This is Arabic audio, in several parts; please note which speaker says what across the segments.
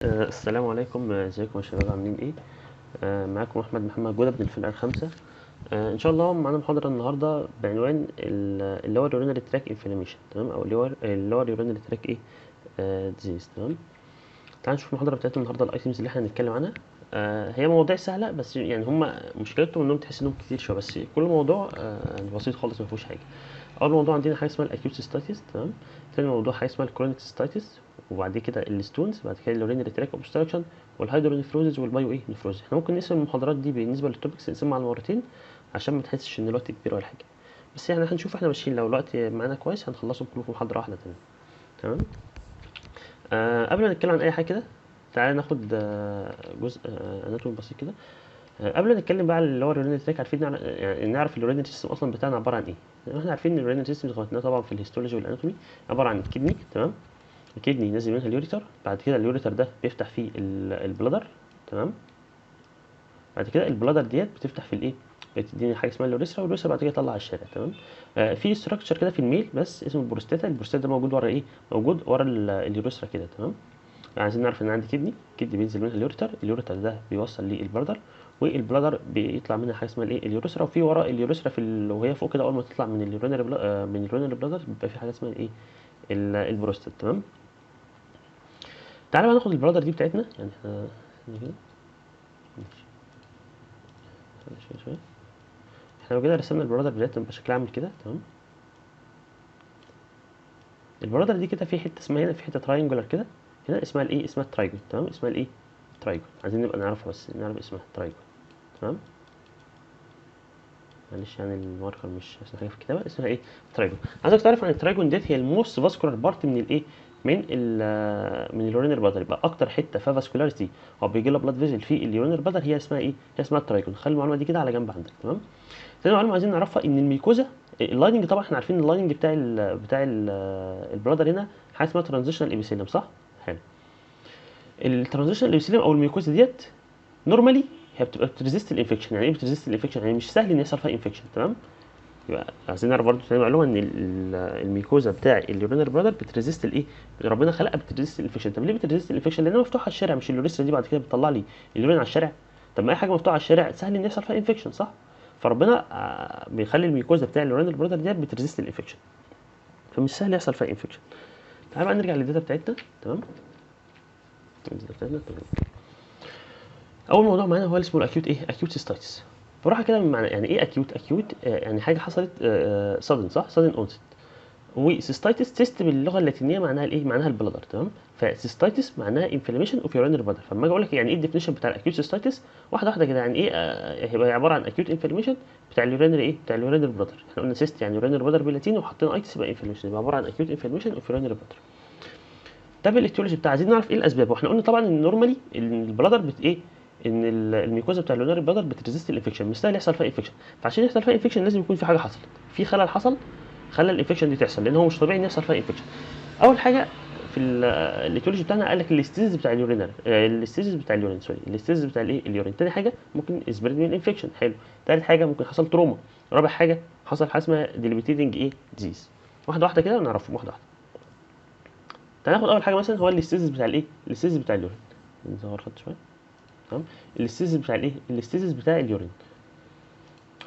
Speaker 1: السلام عليكم. ازيكم يا شباب، عاملين ايه؟ معاكم احمد محمد جودة من الفرقه الخامسه. ان شاء الله معانا محاضره النهارده بعنوان اللي هو اليورينري تراك انفلاميشن، تمام، او اللي هو اليورينري تراك ايه ديزيز. تمام، تعالوا نشوف المحاضره بتاعتنا النهارده. الايتمز اللي احنا هنتكلم عنها هي مواضيع سهله، بس يعني هم مشكلتهم انهم تحس انهم كتير شويه، بس كل موضوع يعني بسيط خالص، ما فيهوش حاجه. اول موضوع عندنا حاجه اسمها الاكيوت سيستايتس، تمام. تاني موضوع حاجه اسمها الكرونيك سيستايتس، وبعد كده الستونز، بعد كده اليورينري تراك اوبستراكشن والهيدرونيفروزز والبايو ايه نفروز. احنا ممكن نقسم المحاضرات دي بالنسبه للتوبكس نقسمها على مرتين عشان ما تحسش ان الوقت كبير ولا حاجه، بس يعني هنشوف احنا ماشيين. لو الوقت معانا كويس هنخلصهم كلهم في محاضره واحده. تمام. قبل ما نتكلم عن اي حاجه كده، تعالى ناخد جزء اناتومي بسيط كده. قبل ما نتكلم بقى على اللي هو اليورينري تراك، عارفين يعني نعرف اليورينري سيستم اصلا بتاعنا عباره عن ايه. احنا عارفين ان اليورينري سيستم زي ما قلنا طبعا في الهيستولوجي والاناتومي عباره عن الكدني، تمام. الكدني نازل منها اليوريتر، بعد كده اليوريتر ده بيفتح فيه البلادر، تمام. بعد كده البلادر ديت بتفتح في الايه، بتديني حاجه اسمها اليوريثرا، واليوريثرا بعد كده تطلع على الشارع، تمام. في ستراكشر كده في الميل بس اسمه البروستاتا. البروستاتا ده موجود ورا ايه، موجود ورا اليوريثرا كده، تمام. عايزين نعرف ان عندي كدني بينزل منها اليوريتر ده بيوصل للبلادر، والبلادر بيطلع منها حاجه اسمها الايه اليوريثرا، وفي ورا اليوريثرا وهي فوق كده، اول ما تطلع من اليورينري بلادر بيبقى في حاجه اسمها الايه البروستات، تمام. تعالى بقى ناخد البلادر دي بتاعتنا، يعني احنا كده ماشي شويه. احنا لو كده رسمنا البلادر بتاعتنا بيبقى شكلها عامل كده، تمام. البلادر دي كده في حته اسمها هنا، في حته تراينجولار كده هنا اسمها الايه، اسمها الترايجون، تمام. اسمها الايه الترايجون، عايزين نبقى نعرفها، بس نعرف اسمها الترايجون، تمام. معلش يعني الماركر مش احسن حاجه في الكتابه. اسمها ايه ترايجون. عايزك تعرف عن الترايجون ديت هي الموست فاسكولار بارت من الايه، من اليورينر بلادر. يبقى اكتر حته فيها فاسكولاريتي او بيجي لها بلاد فيزل في اليورينر بلادر هي اسمها ايه، هي اسمها الترايجون. خلي المعلومه دي كده على جنب عندك، تمام. تاني معلومه عايزين نعرفها ان الميكوزا اللايننج، طبعا احنا عارفين اللايننج بتاع البلادر هنا حاجه اسمها ترانزيشنال ايبيثيليوم، صح؟ حلو. الترانزيشنال ايبيثيليوم او الميكوزا ديت نورمالي هي بتبقى بتريزيست الانفكشن. يعني ايه بتريزيست الانفكشن؟ يعني مش سهل ان يحصل فيها انفكشن، تمام. يبقى عايزين نعرف برضه تاني معلومه ان الميكوزا بتاع اليورينر بلادر بتريزيست الايه، ربنا خلقها بتريزيست الانفكشن. طب ليه بتريزيست الانفكشن؟ لانها مفتوحه على الشارع، مش اليوريثرا دي بعد كده بتطلع لي اليورين على الشارع. طب ما اي حاجه مفتوحه على الشارع سهل ان يحصل فيها انفكشن، صح؟ فربنا بيخلي الميكوزا بتاع اليورينر بلادر ديت بتريزيست الانفكشن، فمش سهل يحصل فيها انفكشن. تعال بقى نرجع للداتا بتاعتنا، تمام. الداتا بتاعتنا تمام. اول موضوع معانا هو اللي اسمه الاكيوت ايه، اكيوت سيستايتس. بروح كده من معنى يعني ايه اكيوت يعني حاجه حصلت سادن، صح؟ سادن اونست. وسيستايتس تيست باللغه اللاتينيه معناها الايه، معناها البلادر، تمام. فسيستايتس معناها انفلاميشن اوف يورينري بلادر. فلما اجي اقول لك يعني ايه الديفينيشن بتاع الاكيوت سيستايتس، واحده واحده كده، يعني ايه هيبقى عباره عن اكيوت انفلاميشن بتاع اليورينري ايه، بتاع اليورينري بلادر. احنا قلنا سيست يعني يورينري بلادر باللاتيني، وحطينا ايتس يبقى انفلاميشن، يبقى عباره عن اكيوت انفلاميشن اوف يورينري بلادر. ده بالايتيولوجي بتاع. عايزين نعرف ايه الاسباب، واحنا قلنا طبعا ان نورمالي البلادر ايه، ان الميكوزا بتاع اليورينري بلادر بتريزيست الانفكشن، مش سهل يحصل فيها انفكشن. فعشان يحصل فيها انفكشن لازم يكون في حاجه حصلت، في خلل حصل خلى الانفكشن دي تحصل، لان هو مش طبيعي ان يحصل فيها انفكشن. اول حاجه في الايتيولوجي بتاعنا قال لك الاستيزيس بتاع اليورينر، الاستيزيس بتاع اليورين، سوري، الاستيزيس بتاع الايه اليورين. تاني حاجه ممكن سبريد من انفكشن، حلو. تالت حاجه ممكن حصل تروما. رابع حاجه حصل حاجه اسمها ديليميتيدنج ايه ديزيز. واحده واحده كده ونعرفهم واحده واحده. تعال ناخد اول حاجه مثلا هو الاستيزيس بتاع الايه، الاستيزيس بتاع اليورين. نصغر خط شويه، تمام. الاستيزيس بتاع الايه، الاستيزيس بتاع اليورين.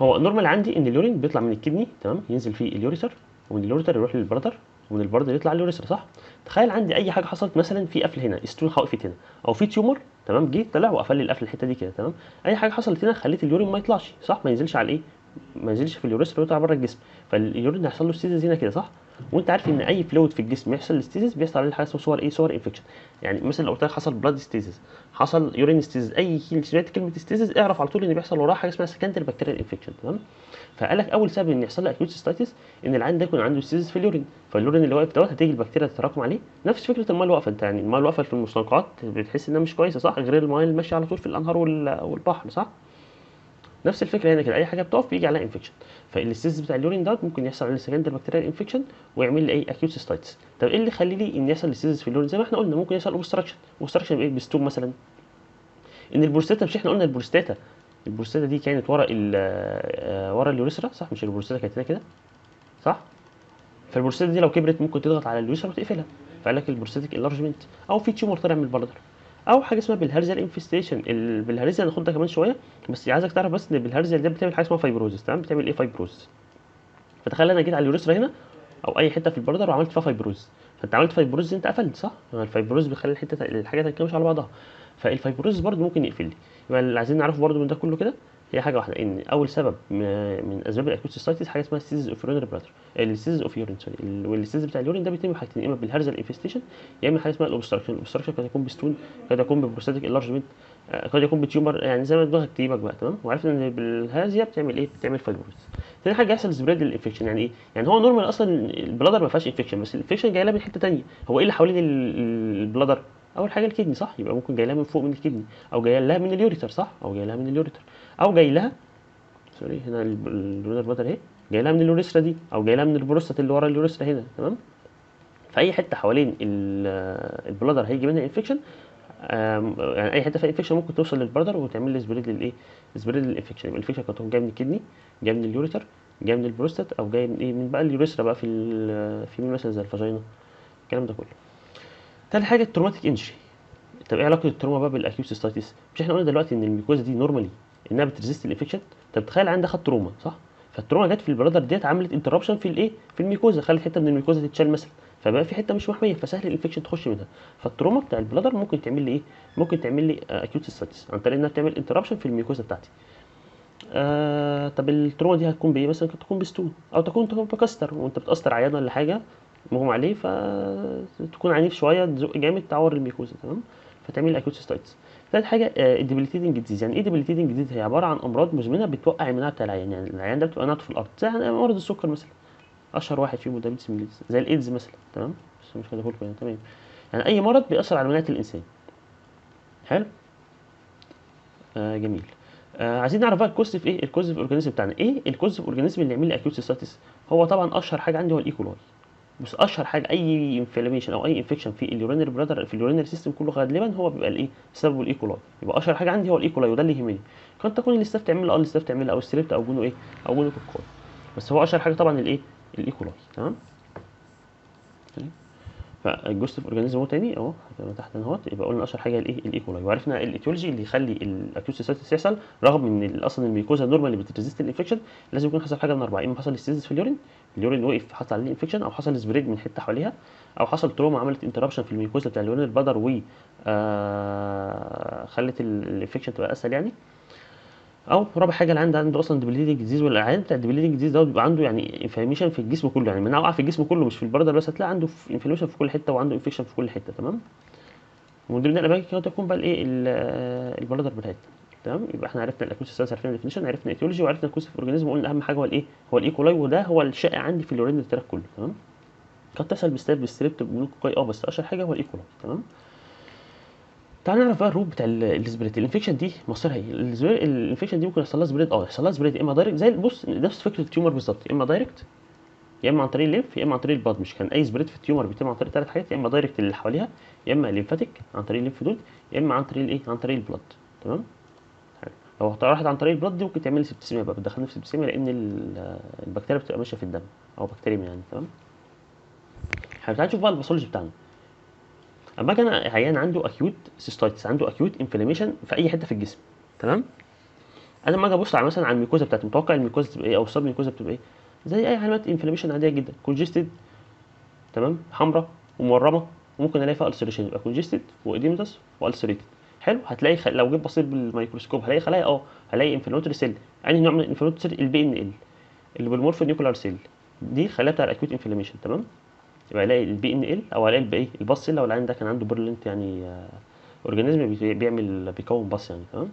Speaker 1: هو نورمال عندي ان اليورين بيطلع من الكدني، تمام، ينزل فيه اليوريثر، ومن اليوريثر يروح للبلدر، ومن البلدر يطلع اليوريثر، صح؟ تخيل عندي اي حاجه حصلت، مثلا في قفل هنا، ستون وقفت هنا، او في تيومر، تمام، جه طلع وقفل لي القفل الحته دي كده، تمام. اي حاجه حصلت هنا خلت اليورين ما يطلعش، صح؟ ما ينزلش على الايه، ما ينزلش في اليوريثر ويطلع بره الجسم. فاليورين هيحصل له ستيزيس هنا كده، صح؟ وانت عارف ان اي فلويد في الجسم يحصل ستيزيس بيحصل عليه حاجه اسمها صور ايه، صور انفكشن. يعني مثلا لو قلت لك حصل بلاد ستيزيس، حصل يورين ستيزيس، اي سمعت كلمه ستيزيس اعرف على طول ان بيحصل وراها حاجه اسمها سكندري بكتيريال انفكشن، تمام. فقال لك اول سبب ان يحصل له اكيوت سيستايتس ان العيان ده يكون عنده ستيزيس في اليورين، فاليورين اللي واقف دوت هتيجي البكتيريا تتراكم عليه. نفس فكره الماء الواقفه، انت يعني الماء الواقفه في المستنقعات بتحس انها مش كويسه، صح؟ غير الماء اللي ماشيه على طول في الانهار والبحر، صح؟ نفس الفكره هنا كده، اي حاجه بتقف بيجي عليها انفكشن. فالستيزيس بتاع اليورين دوت ممكن يحصل عليه سكندري بكتيريال انفكشن ويعمل لي ايه، اكيوت سيستايتس. طب ايه اللي يخلي لي ان يحصل ستيزيس في اليورين؟ زي ما احنا قلنا ممكن يحصل اوبستراكشن. اوبستراكشن بايه؟ بستوم مثلا. ان البروستاتا، مش احنا قلنا البروستاتا دي كانت ورا ورا اليوريثرا، صح؟ مش البروستاتا كانت هنا كده، صح؟ فالبروستاتا دي لو كبرت ممكن تضغط على اليوريثرا وتقفلها، فقال لك البروستاتيك انلارجمنت، او في تيومر طالع من البلدر، او حاجه اسمها بالهارزيال انفستيشن. البلهارزيا هناخدها كمان شويه، بس عايزك تعرف بس ان البلهارزيا دي بتعمل حاجه اسمها فايبروزس. تمام، بتعمل ايه فايبروزس؟ فتخيل انا جيت على اليوريثرا هنا او اي حته في البلدر وعملت فيها فايبروز، فانت عملت فايبروز انت قفلت صح؟ يعني الفايبروز بيخلي الحاجه تتكمش على بعضها، فالفايبروز برضو ممكن يقفل لي. يبقى اللي عايزين نعرفه برضو من ده كله كده هي حاجه واحده، ان اول سبب من اسباب الاكوت سيستايتس حاجه اسمها ستيزز اوف يورين بلادر، الستيزز اوف يورين سوري، والستيزز بتاع اليورين ده بيتم بحاجتين، يا اما بالهرزل انفستيشن يا اما حاجه اسمها الاوبستراكشن. الاوبستراكشن قد يكون بستون، قد يكون ببروستاتيك انلارجمنت، قد يكون بتيومر، يعني زي ما دماغك تجيبك بقى. تمام، وعرفنا ان بالهازيا بتعمل ايه؟ بتعمل فايبروز. تاني حاجه يحصل سبريد للانفكشن. يعني ايه؟ يعني هو نورمال اصلا البلادر ما فيهاش انفكشن، بس الانفكشن جاي لها من حته ثانيه. هو ايه اللي حوالين البلادر؟ اول حاجه الكدني صح، يبقى ممكن جاي لها من فوق من الكدني، او جاي لها من اليوريتر صح، او جاي لها من اليوريتر، او جاي لها سوري هنا البلادر بلادر اهي، جاي لها من اليوريثرا دي، او جاي لها من البروستات اللي ورا اليوريثرا هنا. تمام، فاي حته حوالين البلادر هيجي منها انفكشن. يعني اي حته فيها انفكشن ممكن توصل للبلادر وتعمل لي سبريد للايه؟ سبريد للانفكشن. يبقى الانفكشن قد تكون جايه من الكدني، جايه من اليوريتر، جايه من البروستات، او جايه من ايه؟ من بقى اليوريثرا بقى في مين مثلا زي الفاجينا، الكلام ده كله. تاني حاجه التروماتيك انجري. طب ايه علاقه التروما بقى بالاكيوت سيستايتس؟ مش احنا قلنا دلوقتي ان الميكوزا دي نورمالي انها بتريزيست الانفكشن؟ طب تخيل عندها خد تروما صح، فالتروما جت في البلادر ديت عملت انتربشن في الايه؟ في الميكوزا، خلت حته من الميكوزا تتشال مثلا، فبقى في حته مش محميه، فسهل الانفكشن تخش منها. فالتروما بتاع البلادر ممكن تعمل لي ايه؟ ممكن تعمل لي اكيوت سيستايتس عن طريق انها تعمل انتربشن في الميكوزا بتاعتي. طب التروما دي هتكون بايه؟ مثلا ممكن تكون بستون، او تكون بكستر وانت بتقسطر عيان ولا حاجه مغمى عليه، فتكون عنيف شويه تزق جامد تعور الميكوزا. تمام، فتعمل اكيوت سيستايتس. ثالث حاجه الديبليتيدنج ديزيز. يعني ايه ديبليتيدنج ديزيز؟ هي عباره عن امراض مزمنه بتوقع المناعه بتاع العيان، يعني العيان ده بتبقى ناطه في الارض، زي مرض السكر مثلا، اشهر واحد فيهم دايابيتس ميليتس، زي الايدز مثلا. تمام، بس مش هقول لكم يعني. تمام، يعني اي مرض بيأثر على مناعه الانسان. حلو، جميل. عايزين نعرف بقى الكوزيف ايه؟ الكوزيف اورجانيزم بتاعنا ايه؟ الكوزيف اورجانيزم اللي يعمل لي اكيوت سيستايتس هو طبعا اشهر حاجه عندي هو الايكولاي. بس اشهر حاجه اي انفلاميشن او اي انفكشن في اليورينري برادر في اليورينري سيستم كله غالبا هو بيبقى الايه؟ سببه الايكولاي. يبقى اشهر حاجه عندي هو الايكولاي، وده اللي يهمني. قد تكون الاستاف تعملها، الاستاف تعملها، او السليبت، او جونو ايه؟ او جونو كوكاي. بس هو اشهر حاجه طبعا الايه؟ الايكولاي. تمام، فالجوستيف اورجانيزم هو تاني اهو تحت اهوت. يبقى قلنا اشهر حاجه الايه؟ الايكولاي. وعرفنا الايتيولوجي اللي يخلي الاكيوت سيستايتس يحصل، رغم ان اصلا الميكوزا نورمالي بتريزيست الانفكشن، لازم يكون حصل حاجه من اربعه: اما حصل ستيزيس في اليورين، اليورين وقف حصل عليه انفكشن، او حصل سبريد من حته حواليها، او حصل تروما عملت انتربشن في الميكوزا بتاع اليورين البدر و خلت الانفكشن تبقى اسهل يعني، او رابع حاجه اللي عنده اصلا ديبليدنج ديزيز. والعيان بتاع الديبليدنج ديزيز ده بيبقى عنده يعني انفلاميشن في الجسم كله، يعني مناعه في الجسم كله مش في البردر بس، هتلاقي عنده انفلاميشن في كل حته وعنده انفكشن في كل حته. تمام، ومن ضمن الاماكن كده تكون بقى الايه؟ البلادر بتاعتنا. تمام، يبقى احنا عرفنا الاكوس سيستم، عرفنا الديفينيشن، عرفنا الايتيولوجي، وعرفنا الكوسيف اورجانيزم، وقلنا اهم حاجه هو الايه؟ هو الايكولاي، وده هو الشائع عندي في اليورين تراك كله. تمام، قد تحصل بستاب بالستريبت بنوكوكاي بس اشهر حاجه هو الايكولاي. تمام، تعال نعرف بقى الروت بتاع السبريد. الانفكشن دي مصيرها ايه؟ الانفكشن دي ممكن يحصل لها سبريد، يحصل لها سبريد اما دايركت، زي بص نفس فكره التيومر بالظبط، اما دايركت يا اما عن طريق الليمف، يا اما عن طريق البلاد. مش كان اي سبريد في التيومر بيتم عن طريق ثلاث حاجات: يا اما دايركت اللي حواليها، يا اما ليمفاتيك عن طريق الليمف نود، يا اما عن طريق الايه؟ عن طريق البلاد. تمام، حلو. لو راحت عن طريق البلاد دي ممكن تعمل لي سبتسيميا بقى، بتدخلني في سبتسيميا، لان البكتيريا بتبقى ماشيه في الدم، او بكتيريا يعني. تمام، تعال نشوف بقى الباثولوجي بتاعنا. اما كان عيان عنده اكيوت سيستايتس، عنده اكيوت انفلاميشن في اي حته في الجسم. تمام، انا لما اجي ابص على مثلا على الميكوزا بتاعتي، متوقع الميكوزا تبقى ايه؟ او السب ميكوزا بتبقى ايه؟ زي اي علامات انفلاميشن عاديه جدا: كونجستد، تمام، حمراء ومورمه، وممكن الاقي فيها السريشن، يبقى كونجستد واديمتس والسريتد. حلو، هتلاقي لو جيت بصيت بالميكروسكوب هلاقي خلايا، هلاقي انفلاماتوري سيل. انهي نوع من الانفلاماتوري سيل؟ البي ان ال، اللي بالمورفو نيوكلار سيل، دي الخلايا بتاع الاكيوت انفلاميشن. تمام، يبقى الاقي البي ان ال، او الاقي الايه؟ الباص سيل، لو العيان ده كان عنده بيرلنت يعني اورجانيزم بيكون باص يعني. تمام،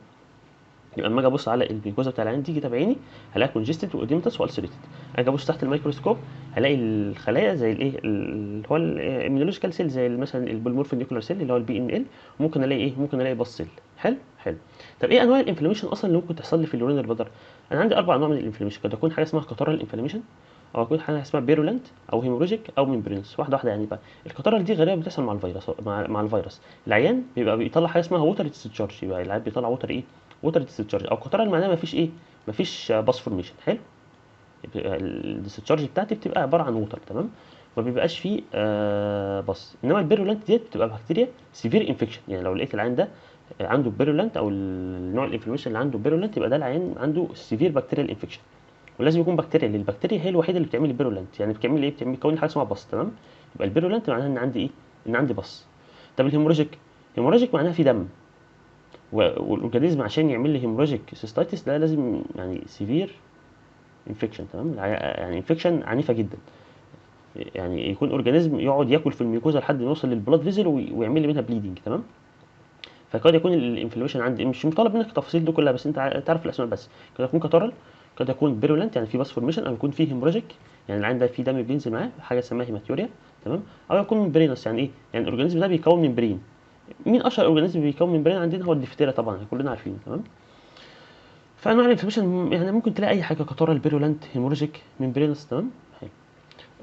Speaker 1: يبقى اما اجي ابص على الجلوكوزا بتاع العين تيجي تبع عيني هلاقي كونجستد واديمتس والسريتد. اجي ابص تحت الميكروسكوب هلاقي الخلايا زي الايه؟ اللي هو الاميونولوجيكال سيل، زي مثلا البولمورفين نيوكلر سيل اللي هو البي ان ال. ممكن الاقي ايه؟ ممكن الاقي باص سيل. حلو حلو. طب ايه انواع الانفلاميشن اصلا اللي ممكن تحصل لي في اليورينال بلادر؟ انا عندي اربع انواع من الانفلاميشن. قد تكون حاجه اسمها كاتارال انفلاميشن، او يكون حاجه اسمها بيرولنت، او هيموراجيك، او ممبرينس. واحده واحده يعني بقى. الكاتارال دي غالبا بتحصل مع الفيروس، مع الفيروس العيان بيبقى بيطلع حاجه اسمها ووتر ديسشارج، يبقى العيان بيطلع ووتر ايه؟ ووتر ديسشارج. او كاتارال معناها مفيش ايه؟ مفيش باس فورميشن. حلو، الديسشارج بتاعتي بتبقى عباره عن ووتر. تمام، ما بيبقاش فيه بص. انما البيرولانت ديت بتبقى بكتيريا سيفير انفكشن، يعني لو لقيت العيان ده عنده بيرولانت او النوع الانفلاميشن اللي عنده بيرولانت، يبقى ده العيان عنده سيفير بكتيريال انفكشن. ولازم يكون بكتيريا، لان البكتيريا هي الوحيده اللي بتعمل البيرولانت. يعني بتعمل ايه؟ بتكون حاجه اسمها بص، تمام. يبقى البيرولانت معناها ان عندي ايه؟ ان عندي بص. طب الهيموراجيك، هيموراجيك معناها في دم، والاورجانيزم عشان يعمل لي هيموراجيك سيستايتس ده لازم يعني سيفير انفكشن، تمام. يعني انفكشن عنيفه جدا، يعني يكون اورجانيزم يقعد ياكل في الميوكوزا لحد ما يوصل للبلاد فيزل ويعمل لي منها بليدنج، تمام. فقد يكون الانفلاميشن عندي مش مطالب منك التفاصيل دي كلها، بس انت تعرف الاسماء بس. قد يكون كاترال، قد يكون بيرولنت يعني في باس فورميشن، او يكون فيه هيموراجيك يعني العين ده فيه دم بينزل معاه حاجه اسمها هيماتوريا، تمام. او يكون ممبرينس، يعني ايه؟ يعني الاورجانيزم ده بيكون ممبرين. مين اشهر اورجانيزم بيكون ممبرين عندنا؟ هو الديفتيريا طبعا، كلنا عارفين، تمام. فانواع الانفلاميشن يعني ممكن تلاقي اي حاجه، كاترال، بيرولنت، هيموراجيك، ممبرينس، تمام.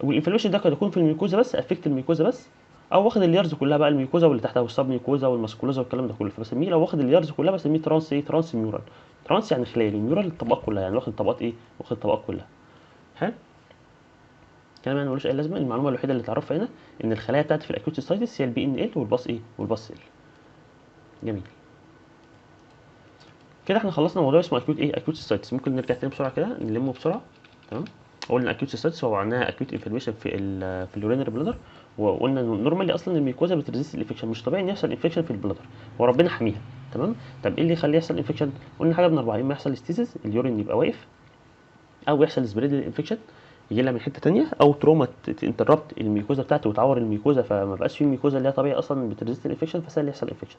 Speaker 1: والانفلاميشن ده قد يكون في الميوكوزا بس، افكت الميوكوزا بس، او واخد الليرز كلها بقى، الميوكوزا واللي تحتها والسب ميوكوزا والماسكولوزا والكلام ده كله. فبسميه لو واخد الليرز كلها بسميه ترانس ايه؟ ترانس ميورال. ترانس يعني خلالي، ميورال الطبقات كلها، يعني واخد الطبقات ايه؟ واخد الطبقات كلها. حلو. كلام يعني ملوش اي لازمه. المعلومه الوحيده اللي تعرفها هنا ان الخلايا بتاعتي في الاكيوت سيستايتس هي البي ان ال والباص ايه؟ والباص ال. جميل. كده احنا خلصنا موضوع اسمه اكيوت ايه؟ اكيوت سيستايتس. ممكن نرجع تاني بسرعه كده نلمه بسرعه، تمام. قلنا اكيوت سيستايتس هو معناها اكيوت انفلاميشن في اليورينري بلادر. وقلنا نورمالي اصلا الميكوزا بتريزيست الانفكشن، مش طبيعي ان يحصل انفكشن في البلادر، هو ربنا حميها، تمام. طب ايه اللي يخليه يحصل انفكشن؟ قلنا حاجه من اربعه: اما يحصل ستيزيس اليورين يبقى واقف، او يحصل سبريد الانفكشن يجي لها من حته ثانيه، او تروما تنتربت الميكوزا بتاعته وتعور الميكوزا، فما بقاش في الميكوزا اللي هي طبيعي اصلا بتريزيست الانفكشن، فسهل يحصل انفكشن.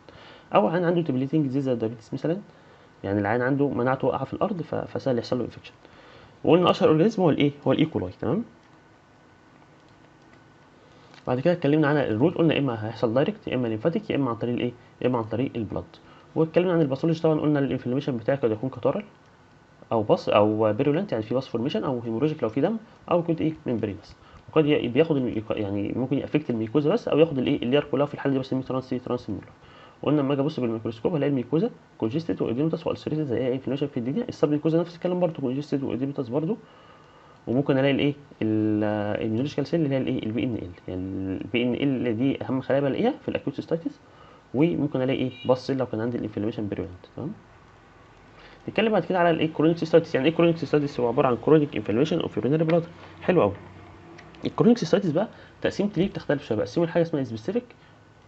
Speaker 1: او عين عنده ديبليتنج ديزيز زي الدايابيتس مثلا، يعني العين عنده مناعته واقعه في الارض فسهل يحصل له انفكشن. وقلنا اشهر اورجانيزم هو الايه؟ هو الايكولاي، تمام. بعد كده اتكلمنا عن الروت، قلنا يا اما هيحصل دايركت، يا اما ليمفاتيك، يا اما عن طريق الايه؟ يا اما عن طريق البلد. واتكلمنا عن الباثولوجي طبعا، قلنا الانفلاميشن بتاعه قد يكون كاترال، او باص، او بيرولنت يعني في باص فورميشن، او هيموراجيك لو في دم، او كنت ايه؟ ممبرينس. وقد بياخد يعني ممكن يافكت الميكوزا بس، او ياخد الايه؟ اللير كلها. في الحاله دي بسميه ترانس ميولر. قلنا لما اجي ابص بالميكروسكوب هلاقي الميكوزا كونجستد واديمتاس والسريتد زي اي انفلاميشن في الدنيا. السب ميكوزا نفس الكلام برضه، كونجستد واديمتاس برضه. وممكن الاقي الايه؟ الميولوجيكال سيل اللي هي الايه؟ البي ان ال. يعني البي ان ال دي اهم خلايا بلاقيها في الاكيوت سيستايتس. وممكن الاقي ايه؟ باص لو كان عندي الانفلاميشن بيريولنت، تمام. نتكلم بعد كده على الايه؟ كرونيك سيستايتس. يعني ايه كرونيك سيستايتس؟ هو عباره عن كرونيك انفلاميشن اوف يورينري بلادر. حلو قوي. الكرونيك سيستايتس بقى تقسيمتي ليه بتختلف شويه، بقسمه لحاجه اسمها سبيسيفيك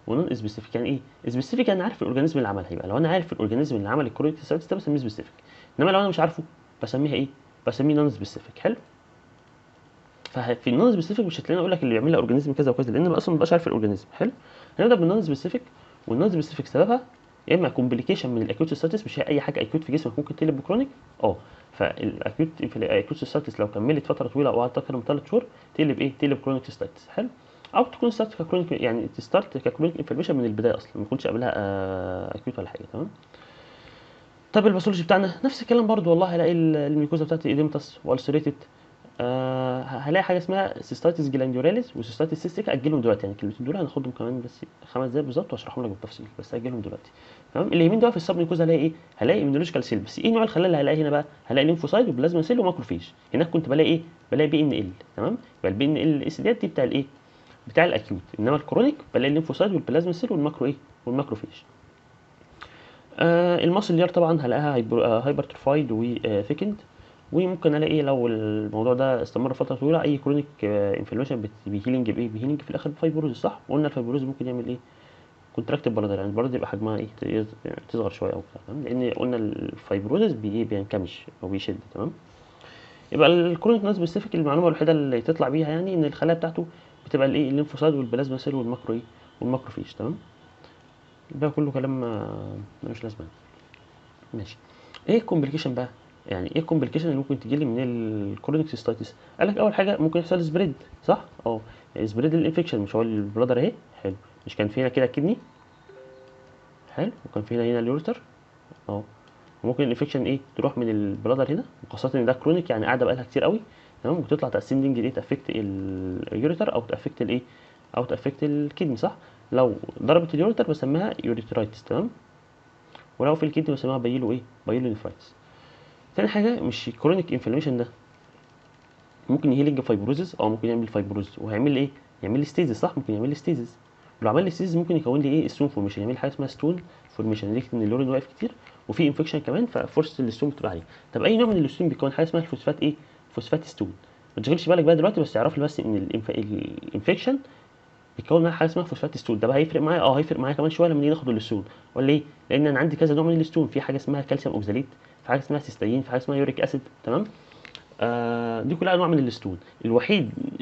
Speaker 1: ونون سبيسيفيك. يعني ايه سبيسيفيك؟ يعني عارف الاورجانيزم اللي عملها. يبقى لو انا عارف الاورجانيزم اللي عمل الكرونيك سيستايتس ده بسميه سبيسيفيك. انما لو انا مش عارفه بسميها ايه؟ بسميه نون سبيسيفيك. حلو. ففي النون سبيسيفيك مش هتلاقيني اقول لك اللي بيعملها اورجانيزم كذا وكذا، لان انا اصلا ما ببقاش عارف الاورجانيزم. حلو. هنبدا بالنون سبيسيفيك. والنون سبيسيفيك سببها يا اما كومبليكيشن من الاكيوت سيستايتس، مش هي اي حاجه اكيوت في جسمك ممكن تقلب بكرونيك. فالاكيوت في الاكيوت سيستايتس لو كملت فتره طويله او قعدت اكتر من 3 شهور تقلب ايه؟ تقلب كرونيك سيستايتس. حلو. او تكون ستارت ككرونيك، يعني تستارت ككرونيك انفلاميشن من البدايه اصلا، ما يكونش قبلها اكيوت ولا حاجه، تمام. طب الباثولوجي بتاعنا نفس الكلام برضو والله. هلاقي الميكوزا بتاعتي ايديمتاس والسريتد. هلاقي حاجه اسمها سيستايتس جلانديولاريس وسيستايتس سيستيك. اجلهم دلوقتي، يعني الكلمتين دول هناخدهم كمان بس 5 دقايق بالظبط واشرحهم لك بالتفصيل، بس اجلهم دلوقتي، تمام. اللي يمين ده في السب ميكوزا هلاقي ايه؟ هلاقي ايميونولوجيكال سيل. بس ايه نوع الخلايا اللي هلاقي هنا بقى؟ هلاقي ليمفوسايت وبلازما سيل وماكروفيج. هناك كنت بلاقي ايه؟ بلاقي بي ان ال، تمام. يبقى البي ان ال اس دي بتاع الايه؟ بتاع الاكيوت. انما الكرونيك بلاقي الليمفوسايت والبلازما سيل والماكرو ايه؟ والماكروفيج. الماسل لير طبعا هلاقيها هايبرتروفايد وثيكند. وممكن الاقي لو الموضوع ده استمر فتره طويله اي كرونيك انفلاميشن بيهيلنج بايه؟ بيهيلنج في الاخر بفايبروز، صح؟ وقلنا الفايبروز ممكن يعمل ايه؟ كونتراكتيف بلادر، يعني البلد يبقى حجمها ايه؟ تصغر شويه او كده، تمام. لان قلنا الفايبروز بينكمش او بيشد، تمام. يبقى الكرونيك نون سبيسيفيك المعلومه الوحيده اللي تطلع بيها يعني ان الخلايا بتاعته بتبقى الايه؟ الليمفوسايت والبلازما سيل والماكرو ايه؟ والماكروفيج، تمام. ده كله كلام ملوش لازمه. ماشي. ايه الكومبليكيشن بقى؟ يعني ايه الكومبليكيشن اللي ممكن تجي لي من الكرونيك سيستايتس؟ قال لك اول حاجه ممكن يحصل سبريد، صح؟ يعني سبريد الانفكشن. مش هو البلادر اهي؟ حلو. مش كان في هنا كده كدني؟ حلو. وكان في هنا اليوريتر اهو. ممكن الانفكشن ايه؟ تروح من البلادر هنا، وخاصه ان ده كرونيك يعني قاعده بقى لها كتير قوي، تمام. وتطلع تاسندنج ايه؟ تافكت اليوريتر او تافكت الايه؟ او تافكت الكدني، صح؟ لو ضربت اليوريتر بسميها يوريترايتس، تمام. ولو في الكدني بسميها بايلو ايه؟ بايلو نفرايتس. تاني حاجه، مش الكرونيك انفلاميشن ده ممكن يهيلنج فايبروزس، ممكن يعمل فايبروزس وهيعمل ايه، يعمل لي ستيزس، صح، ممكن يعمل لي ستيزس. ولو عمل لي ستيزس ممكن يكون لي ايه، ستون فورميشن، يعمل حاجه اسمها ستون فورميشن نتيجه ان اللورين واقف كتير وفي انفكشن كمان، ففرصه الستون بتبقى عاليه. طب اي نوع من الستون بيكون حاجه اسمها الفوسفات ايه، فوسفات ستون. ما تشغلش بالك بقى دلوقتي، بس اعرف لي بس ان الانفكشن بيكون معايا حاجه اسمها فوسفات ستون. ده بقى هيفرق معايا، هيفرق معايا كمان شويه لما نيجي ناخد الستون. ولا ايه؟ لان انا عندي كذا نوع من الستون، في حاجه اسمها كالسيوم اوكزاليت، في حاجه اسمها سيستاين، في حاجه اسمها يوريك اسيد، تمام. دي كلها انواع من الستون.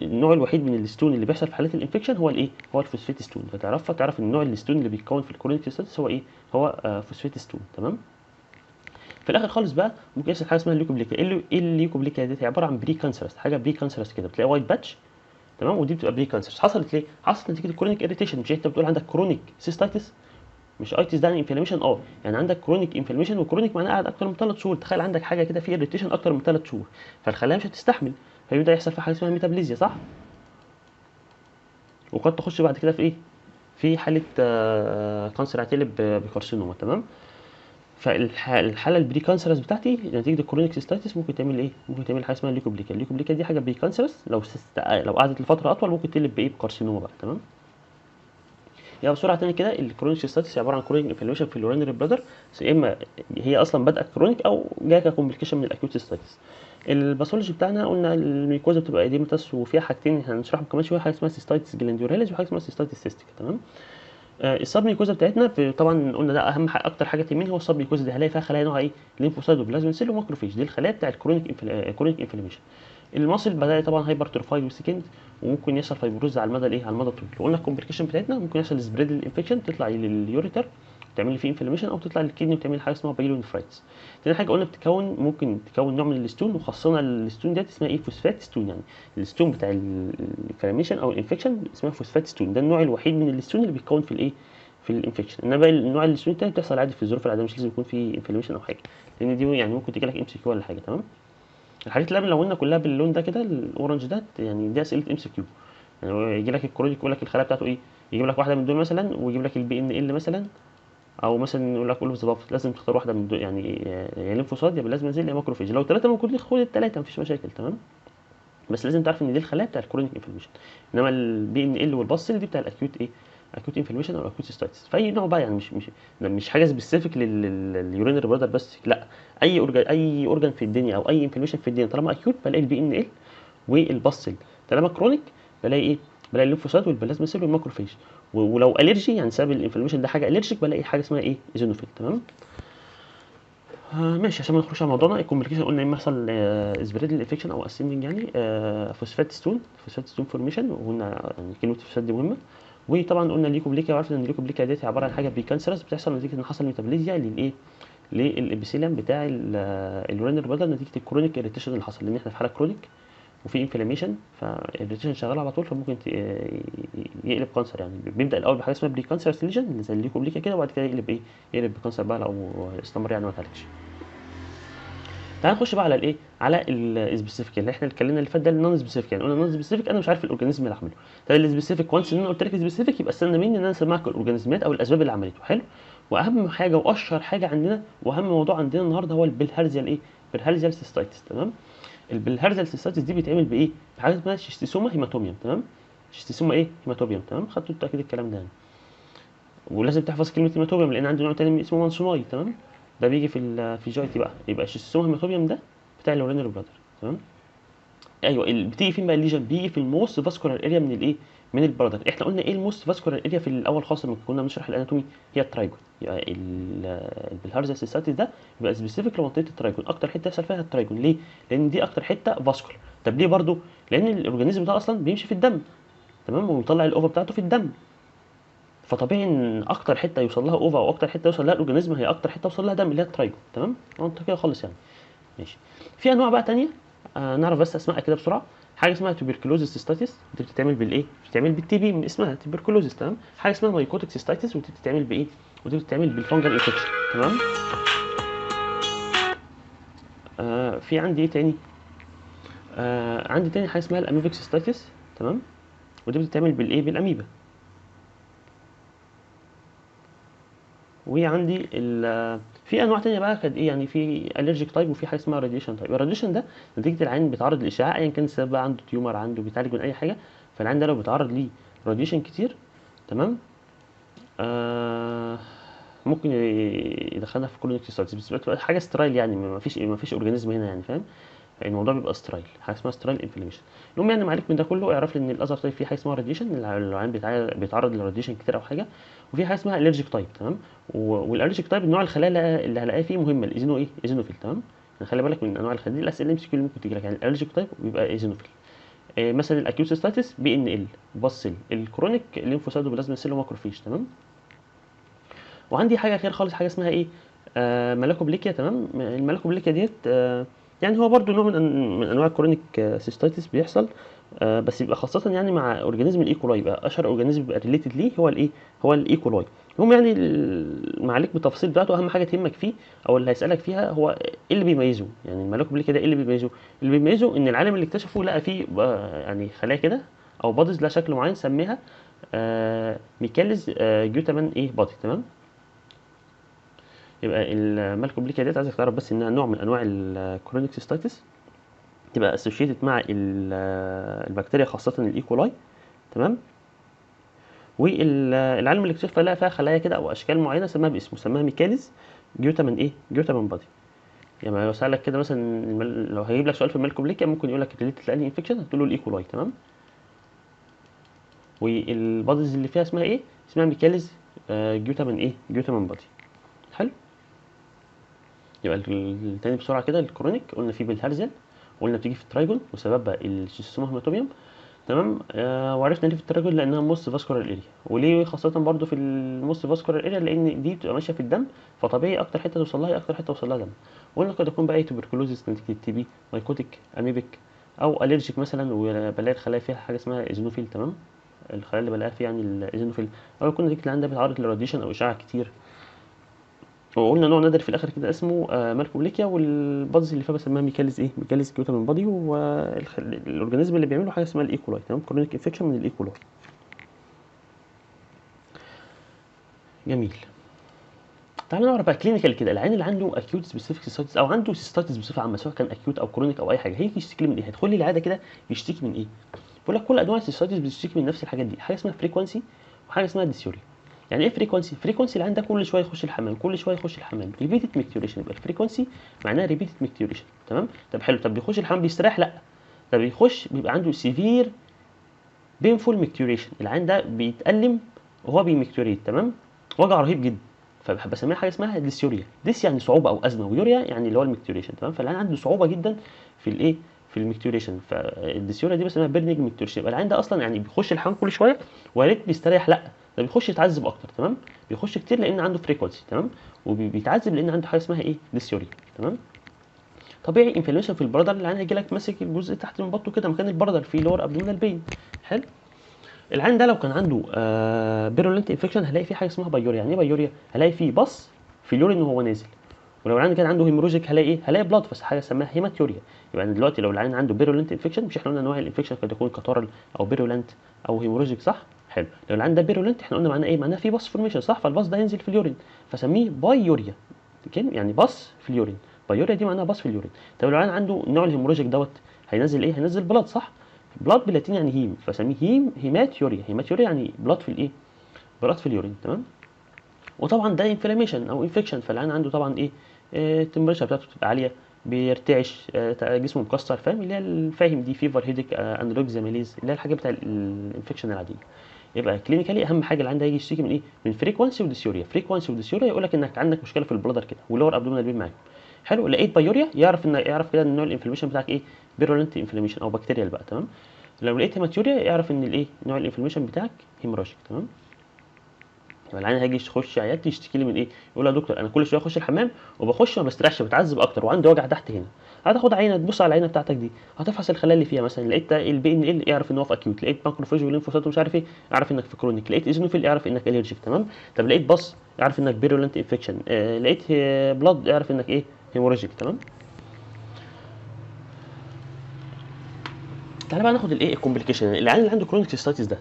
Speaker 1: النوع الوحيد من الستون اللي بيحصل في حالات الانفكشن هو الايه، هو الفوسفات ستون. فتعرفها، تعرف ان نوع الستون اللي بيتكون في الكرونيك ستاتس هو ايه، هو فوسفات ستون، تمام. في الاخر خالص بقى ممكن يحصل حاجه اسمها الليوكوبليكا. ايه الليوكوبليكا دي؟ عباره عن بري كانسرس، حاجه بري كانسرس كده، بتلاقي وايت باتش، تمام. ودي بتبقى بري كانسرس. حصلت ليه؟ حصلت نتيجه الكرونيك اريتيشن. مش انت بتقول عندك كرونيك سيستايتس؟ مش ايتس ده انفلاميشن، يعني عندك كرونيك انفلاميشن، وكرونيك معناها قاعد اكتر من 3 شهور. تخيل عندك حاجه كده في اريتيشن اكتر من 3 شهور، فالخلايا مش هتستحمل، فيبدا يحصل في حاجه اسمها ميتابليزيا، صح. وقد تخش بعد كده في ايه، في حاله كانسر هتقلب بكارسينوما، تمام. فالحاله البري كانسرس بتاعتي نتيجه الكرونيك سيستايتس ممكن تعمل ايه، ممكن تعمل حاجه اسمها الليكوبليكا. الليكوبليكا دي حاجه بري كانسرس، لو قعدت لفتره اطول ممكن تقلب بايه، بكارسينوما بقى، تمام. يعني بسرعه تاني كده، الكرونيك سيستايتس عباره عن كرونيك انفلاميشن في اليورينري بلادر، يا اما هي اصلا بدات كرونيك او جايه ككومبليكيشن من الاكيوت سيستايتس. الباثولوجي بتاعنا قلنا الميكوزا بتبقى اديمتس، وفيها حاجتين هنشرحهم كمان شويه، حاجه اسمها سيستايتس جلانديولاريس وحاجه اسمها سيستايتس سيستيك، تمام. السب ميكوزا بتاعتنا طبعا قلنا ده اهم حاجه، اكتر حاجه تهمني هو السب ميكوزا دي، هلاقي فيها خلايا نوعها ايه، ليمفوسايت وبلازما سيل وماكروفيج، دي الخلايا بتاع الكرونيك انفلاميشن. المصل بدأ طبعا هايبر تروفايد وسكند، وممكن يحصل فايبروز على المدى الايه، على المدى الطويل. قلنا الكومبليكيشن بتاعتنا ممكن يحصل سبريد الانفكشن، تطلع لليوريتر تعمل لي فيه انفلاميشن، او تطلع للكدني وتعمل حاجه اسمها بايلونيفرايتس. تاني حاجه قلنا ممكن تكون نوع من الستون، وخاصه الستون ديت اسمها ايه، فوسفات ستون. يعني الستون بتاع الانفلاميشن او الانفكشن اسمها فوسفات ستون، ده النوع الوحيد من الستون اللي بيتكون في الايه، في الانفكشن. انما بقى النوع الستون التاني بتحصل عادي في الظروف العاديه، مش لازم يكون في انفلاميشن او حاجه، لان دي يعني ممكن تجي لك ام سي كيو ولا حاجه، تمام. الحاجات اللي لو قلنا كلها باللون ده كده الاورنج ده، يعني دي اسئله ام سي كيو. يعني هو يجي لك الكرونيك يقول لك الخلايا بتاعته ايه، يجيب لك واحده من دول مثلا، ويجيب لك البي ان ال مثلا، او مثلا يقول لك قول بالظبط لازم تختار واحده من دول، يعني يا ليمفوسايت يا بلازما سيل يا ماكروفيج. لو ثلاثه موجود لك خد الثلاثه، مفيش مشاكل، تمام. بس لازم تعرف ان دي الخلايا بتاع الكرونيك انفلاميشن، انما البي ان ال والباصل دي بتاع الاكيوت ايه، اكيوت انفلاميشن او اكيوت سيستايتس. فاي نوع بقى، يعني مش حاجه سبيسيفيك لليورينري برادر بس، لا، اي اورجان في الدنيا او اي انفلاميشن في الدنيا طالما اكيوت بلاقي البي ان ال والباصل، طالما كرونيك بلاقي ايه، بلاقي الليمفوسايت والبلازما سيل والماكروفيج. ولو الرجي يعني سبب الانفلاميشن ده حاجه الرجيك، بلاقي حاجه اسمها ايه، ايزونوفيل، تمام. ماشي. عشان ما نخرجش على موضوعنا، الكومبليكيشن قلنا اما يحصل اسبريد الانفكشن او اسيمنج، يعني فوسفات ستون فورميشن، وقلنا يعني كلمه فوسفات دي مهمه. وطبعا قلنا الليكوبليكا، وعرفنا ان الليكوبليكا ديت عباره عن حاجه بريكانسرس بتحصل نتيجه ان حصل ميتابوليزيا للايه، للابيثيليوم بتاع اليورينري بلادر نتيجه الكرونيك اريتيشن اللي حصل، لان احنا في حاله كرونيك وفي انفلاميشن، فالريتيشن شغال على طول، فممكن يقلب كانسر. يعني بيبدا الاول بحاجه اسمها بري كانسر ليجن زي الليكوبليكا كده، وبعد كده يقلب ايه، يقلب بكانسر بقى لو استمر يعني ما اتعالجش. تعال نخش بقى على الايه، على السبيسيفيك اللي احنا اتكلمنا اللي فات ده، النون سبيسيفيك. يعني قلنا النون سبيسيفيك انا مش عارف الاورجانيزم اللي عمله. طب السبيسيفيك وانس ان انا قلت لك سبيسيفيك، يبقى استنى مني ان انا اسمعك الاورجانيزمات او الاسباب اللي عملته، حلو. واهم حاجه واشهر حاجه عندنا واهم موضوع عندنا النهارده هو البلهارزيال ايه، بالهارزيال سيستايتس، تمام. البلهارزيال سيستايتس دي بيتعمل بايه، بحاجه اسمها شيستوسوما هيماتوميوم، تمام. شيستوسوما ايه، هيماتوميوم، تمام. خدتوا انتوا اكيد الكلام ده يعني. ولازم تحفظ كلمه هيماتوبيوم، لان عندي نوع تاني اسمه مانسوناي، تمام. ده بيجي في جي تي بقى، يبقى الشيستوسوما هيماتوبيوم ده بتاع الورينال بلادر، تمام. ايوه، بتيجي فين بقى الليجن، بيجي في الموست فاسكولار اريا من الايه، من البلادر. احنا قلنا ايه الموست فاسكولار اريا في الاول خالص لما كنا بنشرح الاناتومي، هي الترايجون. يعني البلهارزيا سيستاتيس ده بيبقى سبيسيفيك لمنطقه الترايجون، اكتر حته يحصل فيها الترايجون. ليه؟ لان دي اكتر حته فاسكولار. طب ليه برضو؟ لان الاورجانيزم ده اصلا بيمشي في الدم، تمام، ويطلع الاوفا بتاعته في الدم. فطبيعي ان اكتر حته يوصل لها اوفا او اكتر حته يوصل لها الاورجانيزم هي اكتر حته يوصل لها دم، اللي هي الترايجون، تمام. انت كده خالص يعني. ماشي. في انواع بقى تانية، نعرف بس اسمائها كده بسرعه. حاجه اسمها توبركلوزيس سيستاتيس، دي بتتعمل بالايه، بتتعمل بالتي بي من اسمها توبركلوزيس، تمام. حاجه اسمها مايكوتيك سيستاتيس، ودي بتتعمل بايه، ودي بتتعمل بالفانجل انفكشن، تمام. في عندي ايه تاني، عندي تاني حاجه اسمها الاميبيك سيستاتيس، تمام. ودي بتتعمل بالايه، بالاميبا. وعندي في انواع تانية بقى كانت ايه، يعني في الرجيك تايب وفي حاجه اسمها راديشن تايب. الراديشن ده نتيجه العين بيتعرض للاشعاع ايا كان السبب بقى، عنده تيومر، عنده بيتعالج من اي حاجه، فالعين ده لو بيتعرض ليه راديشن كتير، تمام، ممكن يدخلها في كرونيك سيستايتس، بس بتبقى حاجه سترايل يعني، ما فيش اورجانيزم هنا يعني، فاهم؟ الموضوع بيبقى سترايل، حاجه اسمها سترايل انفلاميشن. المهم يعني معاك من ده كله اعرف ان الاذر تايب فيه حاجه اسمها راديشن، العيان بيتعرض للراديشن كتير او حاجه، وفي حاجه اسمها الرجيك تايب، تمام. والالرجيك تايب النوع الخلايا اللي هلاقيها فيه مهمه، ايزينوفيل، تمام. يعني خلي بالك من انواع الخلايا دي، الاسئله اللي ممكن تيجي لك، يعني الالرجيك تايب بيبقى ايزينوفيل. مثلا الاكيوت سيستايتس بي ان ال، باص الكرونيك ليمفوسايتوبلازما سيل وماكروفيج، تمام. وعندي حاجه خير خالص، حاجه اسمها ايه، ملاكوبليكيا، تمام. الملاكوبليكيا ديت يعني هو برضو نوع من انواع الكرونيك سيستايتس بيحصل، بس يبقى خاصه يعني مع اورجانيزم الايكولاي، بقى اشهر اورجانيزم بيبقى ريليتد ليه هو الايه، هو الايكولاي. المهم يعني معاليك بالتفاصيل بتاعته، اهم حاجه تهمك فيه او اللي هيسالك فيها هو ايه اللي بيميزه، يعني الملاكوبليكيا ده ايه اللي بيميزه؟ اللي بيميزه ان العالم اللي اكتشفه لقى فيه يعني خلايا كده او بادز لها شكل معين، سميها ميكاليز جيوتامان ايه بادي، تمام. يبقى المالكوبليكيا ديت عايزك تعرف بس انها نوع من انواع الكرونيك سيستايتس، تبقى اسوشيتد مع البكتيريا خاصه الايكولاي، تمام. والعالم اللي اكتشفها لقى فيها خلايا كده او اشكال معينه سماها باسمه، سماها ميكانيز جيوتامين ايه، جيوتامين بادي. يعني لو سالك كده مثلا لو هيجيب لك سؤال في المالكوبليكيا ممكن يقول لك ريليتد لاني انفكشن، هتقول له الايكولاي، تمام. والباديز اللي فيها اسمها ايه، اسمها ميكانيز جيوتامين ايه، جيوتامين بادي. حلو. يبقى التاني بسرعه كده، الكرونيك قلنا فيه بالهرزل، قلنا بتيجي في الترايجون وسببها الشيستوما هيماتوبيوم، تمام. وعرفنا ليه في التراجل، لانها موست فاسكولار اريا، وليه خاصه برضو في الموست فاسكولار اريا، لان دي بتبقى ماشيه في الدم، فطبيعي اكتر حته توصل لها اكتر حته توصل لها دم. وقلنا قد يكون بقى اي توبركلوزيس نتيجه التي بي، مايكوتيك، اميبيك، او الرجيك مثلا، وبلاقي الخلايا فيها حاجه اسمها ايزينوفيل، تمام. الخلايا اللي بلاقيها فيها يعني الايزينوفيل، او يكون نتيجه العين ده بيتعرض للراديشن او اشعاع كتير. وقلنا نوع نادر في الاخر كده اسمه مالكوبليكيا، والبادز اللي فيها بسميها ميكاليز ايه، ميكاليز كيوتامين بادي، والاورجانيزم اللي بيعمله حاجه اسمها الايكولاي، تمام. كرونيك انفكشن من الايكولاي. جميل. تعالى نعرف بقى كلينيكال كده، العين اللي عنده اكيوت سبيسيفيك سيستايتس او عنده سيستايتس بصفه عامه، سواء كان اكيوت او كرونيك او اي حاجه، هيجي يشتكي من ايه؟ هيدخل لي العياده كده يشتكي من ايه؟ بيقول لك كل انواع السيستايتس بتشتكي من نفس الحاجات دي، حاجه اسمها فريكوانسي وحاجه اسمها ديسيوريا. يعني ايه فريكوانسي؟ فريكوانسي العين ده كل شويه يخش الحمام، كل شويه يخش الحمام، ريبيتد ميكتوريشن، يبقى الفريكوانسي معناها ريبيتد ميكتوريشن، تمام. طب حلو، طب بيخش الحمام بيستريح؟ لا، ده بيخش بيبقى عنده سيفير بينفول ميكتوريشن، العين ده بيتألم وهو بيميكتوريت، تمام، وجع رهيب جدا، فبسميها حاجه اسمها ديسيوريا. ديس يعني صعوبه او ازمه، ويوريا يعني اللي هو الميكتوريشن، تمام. فالعين عنده صعوبه جدا في الايه، في الميكتوريشن، فالديسيوريا دي بسميها بيرنينج ميكتوريشن. يبقى العين ده اصلا يعني بيخش الحمام كل شويه، ويا ريت بيستريح، لا ده بيخش يتعذب اكتر، تمام. بيخش كتير لان عنده فريكونسي، تمام، وبيتعذب لان عنده حاجه اسمها ايه، ديسيوريا، تمام. طبيعي انفلاميشن في البردر، العين هيجي لك ماسك الجزء تحت من بطنه كده مكان البردر في لور ابدومينال بين. حلو. العين ده لو كان عنده بيرولنت انفكشن هلاقي فيه حاجه اسمها بايوريا. يعني ايه بايوريا؟ هلاقي فيه بص في اليورين وهو نازل. ولو العين كان عنده هيموروجيك هلاقي ايه؟ هلاقي بلاد، بس حاجه اسمها هيماتيوريا. يبقى أنا دلوقتي لو العين عنده بيرولنت انفكشن، مش احنا قلنا انواع الانفكشن قد يكون كاتورال او بيرولنت او هيموروجيك، صح؟ حلو. لو العين ده بيرولنت احنا قلنا معناه ايه؟ معناه فيه بص فورميشن، صح؟ فالبص ده ينزل في اليورين، فسميه بايوريا، يعني بص في اليورين. بايوريا دي معناها بص في اليورين. طب لو العين عنده نوع الهيموروجيك دوت، هينزل ايه؟ هينزل بلاد، صح؟ بلاد باللاتيني يعني هيم، فسميه هيماتيوريا. هيماتيوريا يعني بلاد في الايه، بلاد في اليورين، تمام. وطبعا ده انفلاميشن او انفكشن، فالعين عنده طبعا ايه، التمبريتشر بتاعته بتبقى عاليه، بيرتعش، جسمه مكسر، فاهم؟ اللي هي الفاهم دي فيفر، هيديك، انالوكزاميليز، اللي هي الحاجه بتاع الانفكشن العاديه. يبقى كلينيكالي اهم حاجه اللي عندها يجي يشتكي من ايه، من فريكوانسي وديسيوريا. فريكوانسي وديسيوريا يقول لك انك عندك مشكله في البلادر كده واللور ابدومينال بين معاك. حلو. لقيت بايوريا يعرف كده ان نوع الانفلاميشن بتاعك ايه، بيرولنت انفلاميشن او بكتيريال بقى، تمام. لو لقيت هيماتيوريا يعرف ان الايه، نوع الانفلاميشن بتاعك هيموراجيك، تمام. يبقى العيان هيجي يخش عيادتي يشتكي لي من ايه، يقول يا دكتور انا كل شويه اخش الحمام وبخش ما بستريحش، بتعذب اكتر وعندي وجع تحت هنا. هتاخد عينه تبص على العينه بتاعتك دي، هتفحص الخلايا اللي فيها، مثلا لقيت البي ان ال اعرف ان هو في اكيوت، لقيت ماكروفاج وليمفوسايت ومش عارف ايه اعرف انك في كرونيك، لقيت ايزينوفيل اعرف انك الرجيك، تمام. طب لقيت بص اعرف انك بيرولنت انفكشن، لقيت بلاد اعرف انك ايه، هيموراجيك، تمام. تعالى بقى ناخد الايه، الكومبليكيشن. العيان اللي عنده كرونيك سيستايتس ده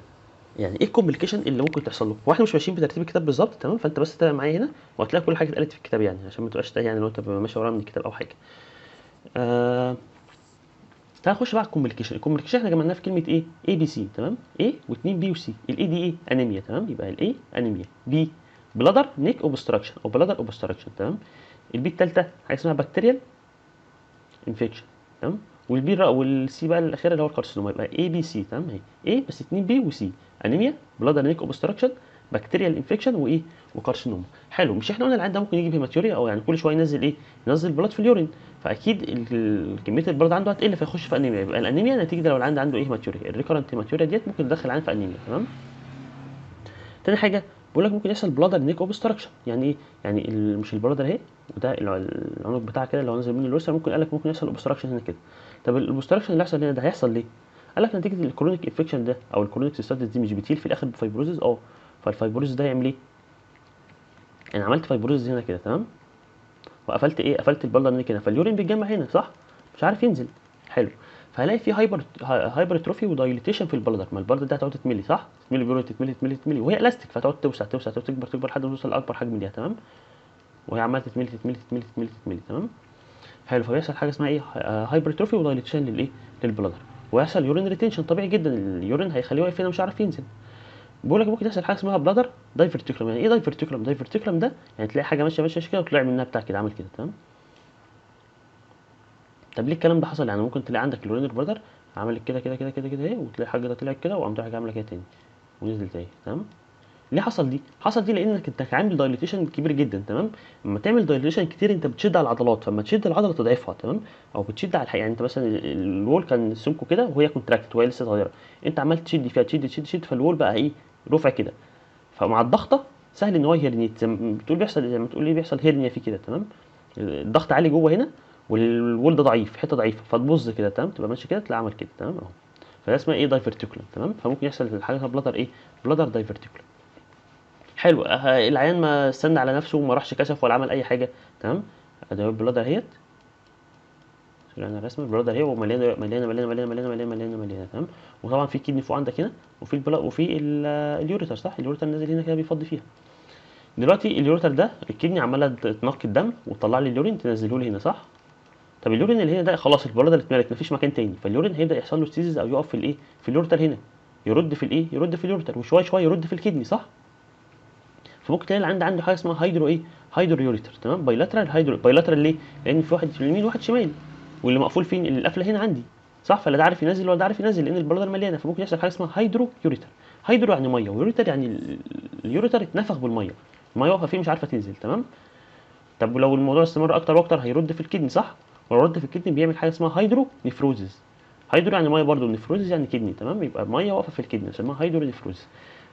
Speaker 1: يعني ايه الكومبليكيشن اللي ممكن تحصل له؟ هو احنا مش ماشيين بترتيب الكتاب بالظبط، تمام؟ فانت بس تابع معايا هنا وهتلاقي كل حاجه اتقالت في الكتاب، يعني عشان ما تبقاش يعني لو انت ماشي ورايا من الكتاب او حاجه. تعال نخش بقى على الكومبليكيشن. الكومبليكيشن احنا جمعناها في كلمه ايه؟ اي بي سي، تمام؟ اي و2 بي وسي. الاي دي ايه؟ انيميا، تمام؟ يبقى الاي انيميا. بي بلادر نيك اوبستراكشن او بلادر اوبستراكشن، تمام؟ البي الثالثه حاجه اسمها بكتيريال انفكشن، تمام؟ والسي بقى الاخيره اللي هو الكارسينوما. يبقى اي بي سي، تمام؟ اهي اي بس 2 بي وسي. انيميا، بلادر نيك اوبستراكشن، بكتيريال انفكشن، وايه؟ وكارسينوما. حلو. مش احنا قلنا العيان ده ممكن يجي بهيماتوريا، او يعني كل شويه ينزل ايه؟ ينزل بلاد في اليورين، فاكيد كميه البلاد عنده هتقل فيخش في انيميا. يبقى الانيميا نتيجه لو العيان عنده ايه؟ هيماتوريا. الريكورنت هيماتوريا ديت ممكن تدخل العيان في انيميا، تمام؟ تاني حاجه بقول لك ممكن يحصل بلادر نيك اوبستراكشن. يعني ايه؟ يعني مش البلادر اهي، وده العنق بتاعها كده اللي هو نازل منه الوسع، ممكن قال لك ممكن يحصل اوبستراكشن هنا كده. طب الاوبستراكشن اللي هيحصل هنا ده هيحصل ليه؟ قال لك نتيجه الكرونيك انفكشن ده او الكرونيك سيستاتيس دي مش بتهيل في الاخر بفايبروزز. فالفايبروزز ده يعمل ايه؟ انا عملت فايبروزز هنا كده، تمام؟ وقفلت ايه؟ قفلت البلدر هنا كده، فاليورين بيتجمع هنا، صح؟ مش عارف ينزل. حلو. فهلاقي في هايبرتروفي ودايليتيشن في البلدر. ما البلدر ده هتقعد تتملي، صح؟ تتملي بيورين، تتملي وهي الاستيك، فتقعد توسع توسع تكبر لحد ما توصل لاكبر حجم ليها، تمام؟ وهي عماله تتملي، تمام؟ حلو. فبيحصل حاجه اسمها ايه؟ هايبرتروفي ودايليتيشن للايه؟ للبلدر. ويحصل يورين ريتنشن طبيعي جدا، اليورين هيخليه واقف هنا مش عارف ينزل. بيقول لك ممكن يحصل حاجه اسمها بلادر دايفرتيكولم. يعني ايه دايفرتيكولم؟ دايفرتيكولم ده يعني تلاقي حاجه ماشيه كده وطلع منها بتاع كده عامل كده، تمام؟ طب ليه الكلام ده حصل؟ يعني ممكن تلاقي عندك اليورينال بلادر عملت كده اهي، وتلاقي حاجه طلعت كده وقام راجع عامله كده تاني ونزل تاني، تمام؟ ليه حصل دي؟ حصل دي لانك انت عامل دايليتيشن كبير جدا، تمام؟ لما تعمل دايليتيشن كتير انت بتشد على العضلات، فلما تشد العضله تضعفها، تمام؟ او بتشد على الحقيقة. يعني انت مثلا الوول كان سمكه كده وهي كونتراكت وهي لسه صغيره، انت عمال تشد فيها، تشد فالوول بقى ايه؟ رفع كده. فمع الضغطه سهل ان هو يهرنيت، زي ما بتقول بيحصل، زي ما تقول ايه؟ بيحصل هيرنيا فيه كده، تمام؟ الضغط عالي جوه هنا والوول ده ضعيف، حته ضعيفه، فتبص كده، تمام؟ تبقى ماشي كده تلاقي عمل كده، تمام؟ اهو. فده اسمها ايه؟ دايفرتيكولم، تمام؟ فممكن يحصل حاجه اسمها بلادر ايه؟ بلادر دايفرتيكولم. حلو. العيان ما استنى على نفسه وما راحش كشف ولا عمل اي حاجه، تمام؟ ادي البلادر اهيت، انا رسمه البلادر اهي ومليانه مليانه، تمام؟ وطبعا في كدني فوق عندك هنا، وفي وفي اليوريتر، صح؟ اليوريتر نازل هنا كده بيفضي فيها. دلوقتي اليوريتر ده الكدني عماله تنقي الدم وتطلع لي اليورين تنزله لي هنا، صح؟ طب اليورين اللي هنا ده خلاص البلادر اتملت مفيش مكان تاني، فاليورين هيبدا يحصل له ستيزز او يقف في الايه؟ في اليوريتر هنا، يرد في الايه؟ يرد في اليوريتر، وشويه شويه يرد في الكدني، صح؟ فممكن تلاقي عنده حاجه اسمها هيدرو ايه؟ هيدرو يوريتر، تمام؟ بايلاترال هيدرو. بايلاترال ليه؟ لان في واحد في اليمين وواحد شمال، واللي مقفول فين؟ القفله هنا عندي، صح؟ فلا ده عارف ينزل ولا ده عارف ينزل لان البلادر مليانه، فممكن يحصل حاجه اسمها هيدرو يوريتر. هيدرو يعني ميه، ويوريتر يعني اليوريتر اتنفخ بالميه، الميه واقفه فيه مش عارفه تنزل، تمام؟ طب ولو الموضوع استمر اكتر واكتر هيرد في الكدني، صح؟ ولو رد في الكدني بيعمل حاجه اسمها هيدرو نيفروزز. هيدرو يعني ميه برضه، نيفروزز يعني كدني، تمام؟ يبقى ميه واقفه في الكدني اسمها هيدرو نيفروزز.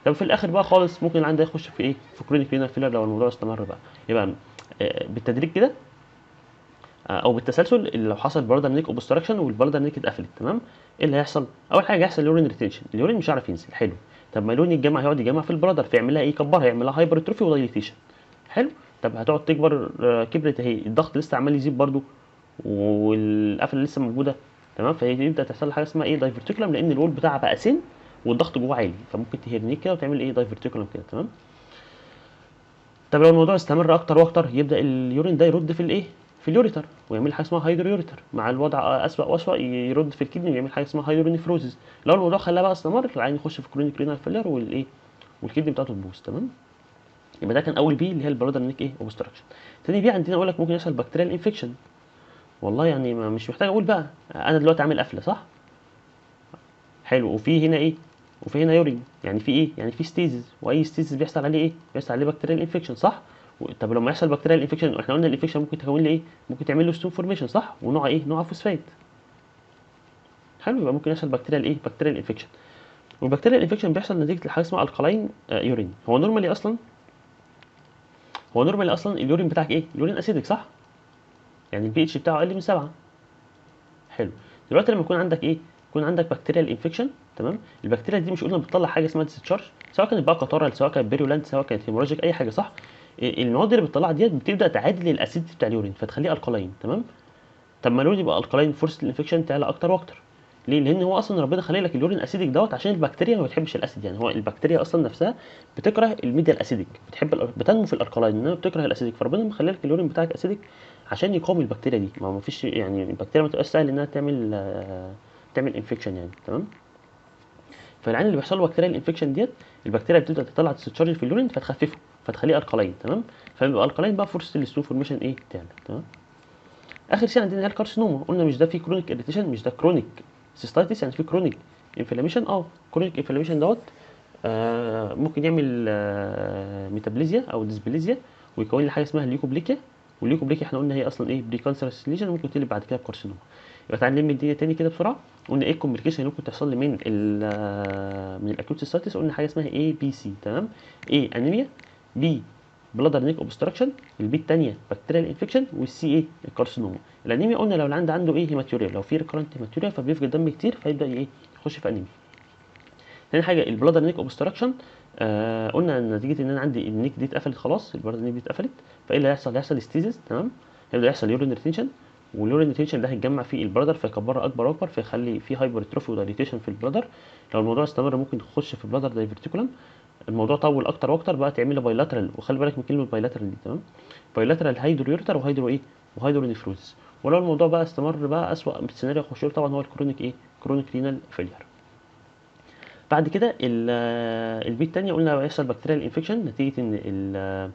Speaker 1: طب في الاخر بقى خالص ممكن العيان ده يخش في ايه؟ في كرونيك رينال فيلر لو الموضوع استمر بقى. يبقى بالتدريج كده او بالتسلسل، لو حصل بلادر نيك اوبستراكشن والبلادر نيك اتقفلت، تمام؟ ايه اللي هيحصل؟ اول حاجه هيحصل يورين ريتنشن، اليورين مش عارف ينزل، حلو. طب ما اليورين يتجمع، هيقعد يجمع في البلادر فيعمل لها ايه؟ يكبرها، يعمل لها هايبرتروفي ودايليتيشن، حلو. طب هتقعد تكبر، كبرت اهي، الضغط لسه عمال يزيد برده والقفله لسه موجوده، تمام؟ فيبدا تحصل حاجه اسمها ايه؟ دايفرتيكولم، لان الوول بتاعها بقى سن والضغط جوه عالي، فممكن تهرنيك كده وتعمل ايه؟ دايفرتيكولم كده، تمام؟ طب لو الموضوع استمر اكتر واكتر يبدا اليورين ده يرد في الايه؟ في اليوريتر، ويعمل حاجه اسمها هيدرو يوريتر، مع الوضع اسوء واسوء يرد في الكدني ويعمل حاجه اسمها هيدرونيفروزز. لو الموضوع خلاه بقى استمر العين يخش في كرونيك رينال فيلر والايه؟ والكدني بتاعته تبوظ، تمام؟ يبقى ده كان اول بي اللي هي البلادر نيك ايه؟ اوبستراكشن. تاني بي عندنا اقول لك ممكن يحصل بكتيريال انفكشن. والله يعني مش محتاج اقول بقى، انا دلوقتي عامل قفله، صح؟ حلو. وفي هنا ايه؟ وفي هنا يورين، يعني في ايه؟ يعني في ستيزز، واي ستيزز بيحصل عليه ايه؟ بيحصل عليه بكتيريال انفكشن، صح؟ طب لما يحصل بكتيريال انفكشن احنا قلنا الانفكشن ممكن تكون لي ايه؟ ممكن تعمل له ستون فورميشن، صح؟ ونوع ايه؟ نوع فوسفات. حلو. يبقى ممكن يحصل بكتيريال ايه؟ بكتيريال انفكشن. والبكتيريال انفكشن بيحصل نتيجه حاجه اسمها الكالاين يورين. هو نورمالي اصلا اليورين بتاعك ايه؟ اليورين اسيدك، صح؟ يعني البي اتش بتاعه اقل من 7. حلو. دلوقتي لما يكون عندك ايه؟ يكون عندك بكتيريال انفكشن، تمام؟ البكتيريا دي مش قلنا بتطلع حاجه اسمها ديسشارج، سواء كانت بقى قطره، سواء كانت بيرولانت، سواء كانت هيموراجيك، اي حاجه، صح؟ المواد اللي بتطلعها ديت بتبدا تعادل الاسيد بتاع اليورين فتخليه الكالاين، تمام؟ طب ما اليورين يبقى الكالاين، فرصه الانفكشن تعلى اكتر واكتر. ليه؟ لان هو اصلا ربنا خلق لك اليورين اسيدك دوت عشان البكتيريا ما بتحبش الاسيد. يعني هو البكتيريا اصلا نفسها بتكره الميديا الاسيدك، بتنمو في الالكلاين انما بتكره الاسيدك، فربنا مخلي لك اليورين بتاعك اسيدك عشان يقاوم البكتيريا دي. ما فيش يعني البكتيريا ما تبقاش سهل انها تعمل انفكشن يعني. تمام. فالعين اللي بيحصل له بكتيريال انفكشن ديت، البكتيريا بتبدا تطلع تستشارج في اليورين فتخففه فتخليه الكلاين. تمام. فبيبقى الكلاين بقى فرصه الستون فورميشن ايه تعلى. تمام. اخر شيء عندنا هي الكارسينوما. قلنا مش ده فيه كرونيك اريتيشن، مش ده كرونيك سيستايتس يعني فيه كرونيك انفلاميشن. كرونيك انفلاميشن دوت ممكن يعمل ميتابليزيا او ديسبليزيا ويكون لي حاجه اسمها الليوكوبليكيا. والليوكوبليكيا احنا قلنا هي اصلا ايه بري كانسرس ليجن ممكن تقلب بعد كده بكارسينوما. يبقى تعالى نلم الدنيا تاني كده بسرعه. قلنا ايه الكومبليكيشن اللي ممكن تحصل لي من الاكيوت سيستايتس. قلنا حاجه اسمها اي بي سي. تمام. ايه انيميا، بي بلادر نيك اوبستراكشن، البي الثانيه بكتيريال انفكشن، والسي ايه الكارسينوما. الانيميا قلنا لو العيان عنده ايه هيماتوريا، لو في ريكرنت هيماتوريا فبيفقد دم كتير فيبدا ايه يخش في انيميا. تاني حاجه البلادر نيك اوبستراكشن. قلنا نتيجه ان انا عندي النيك دي اتقفلت خلاص، البلادر نيك دي اتقفلت، فايه اللي هيحصل؟ هيحصل ستيزيس. تمام. هيبدا يحصل يورين ريتنشن، واليورين ريتنشن ده هيتجمع في البلادر فيكبرها اكبر واكبر فيخلي في هايبرتروفي ودايليتيشن في البلادر. لو الموضوع استمر ممكن يخش في بلادر دايفرتيكولم. الموضوع طول اكتر واكتر بقى تعمل له بايلاترال، وخلي بالك من كلمه بايلاترال دي. تمام. بايلاترال هيدرويورتر وهيدرو ايه وهيدرو نيفروزس. ولو الموضوع بقى استمر بقى اسوأ السيناريو يخش له طبعا هو الكرونيك ايه كرونيك رينال فيلير. بعد كده البي الثانيه قلنا هيحصل بكتيريال انفكشن نتيجه ان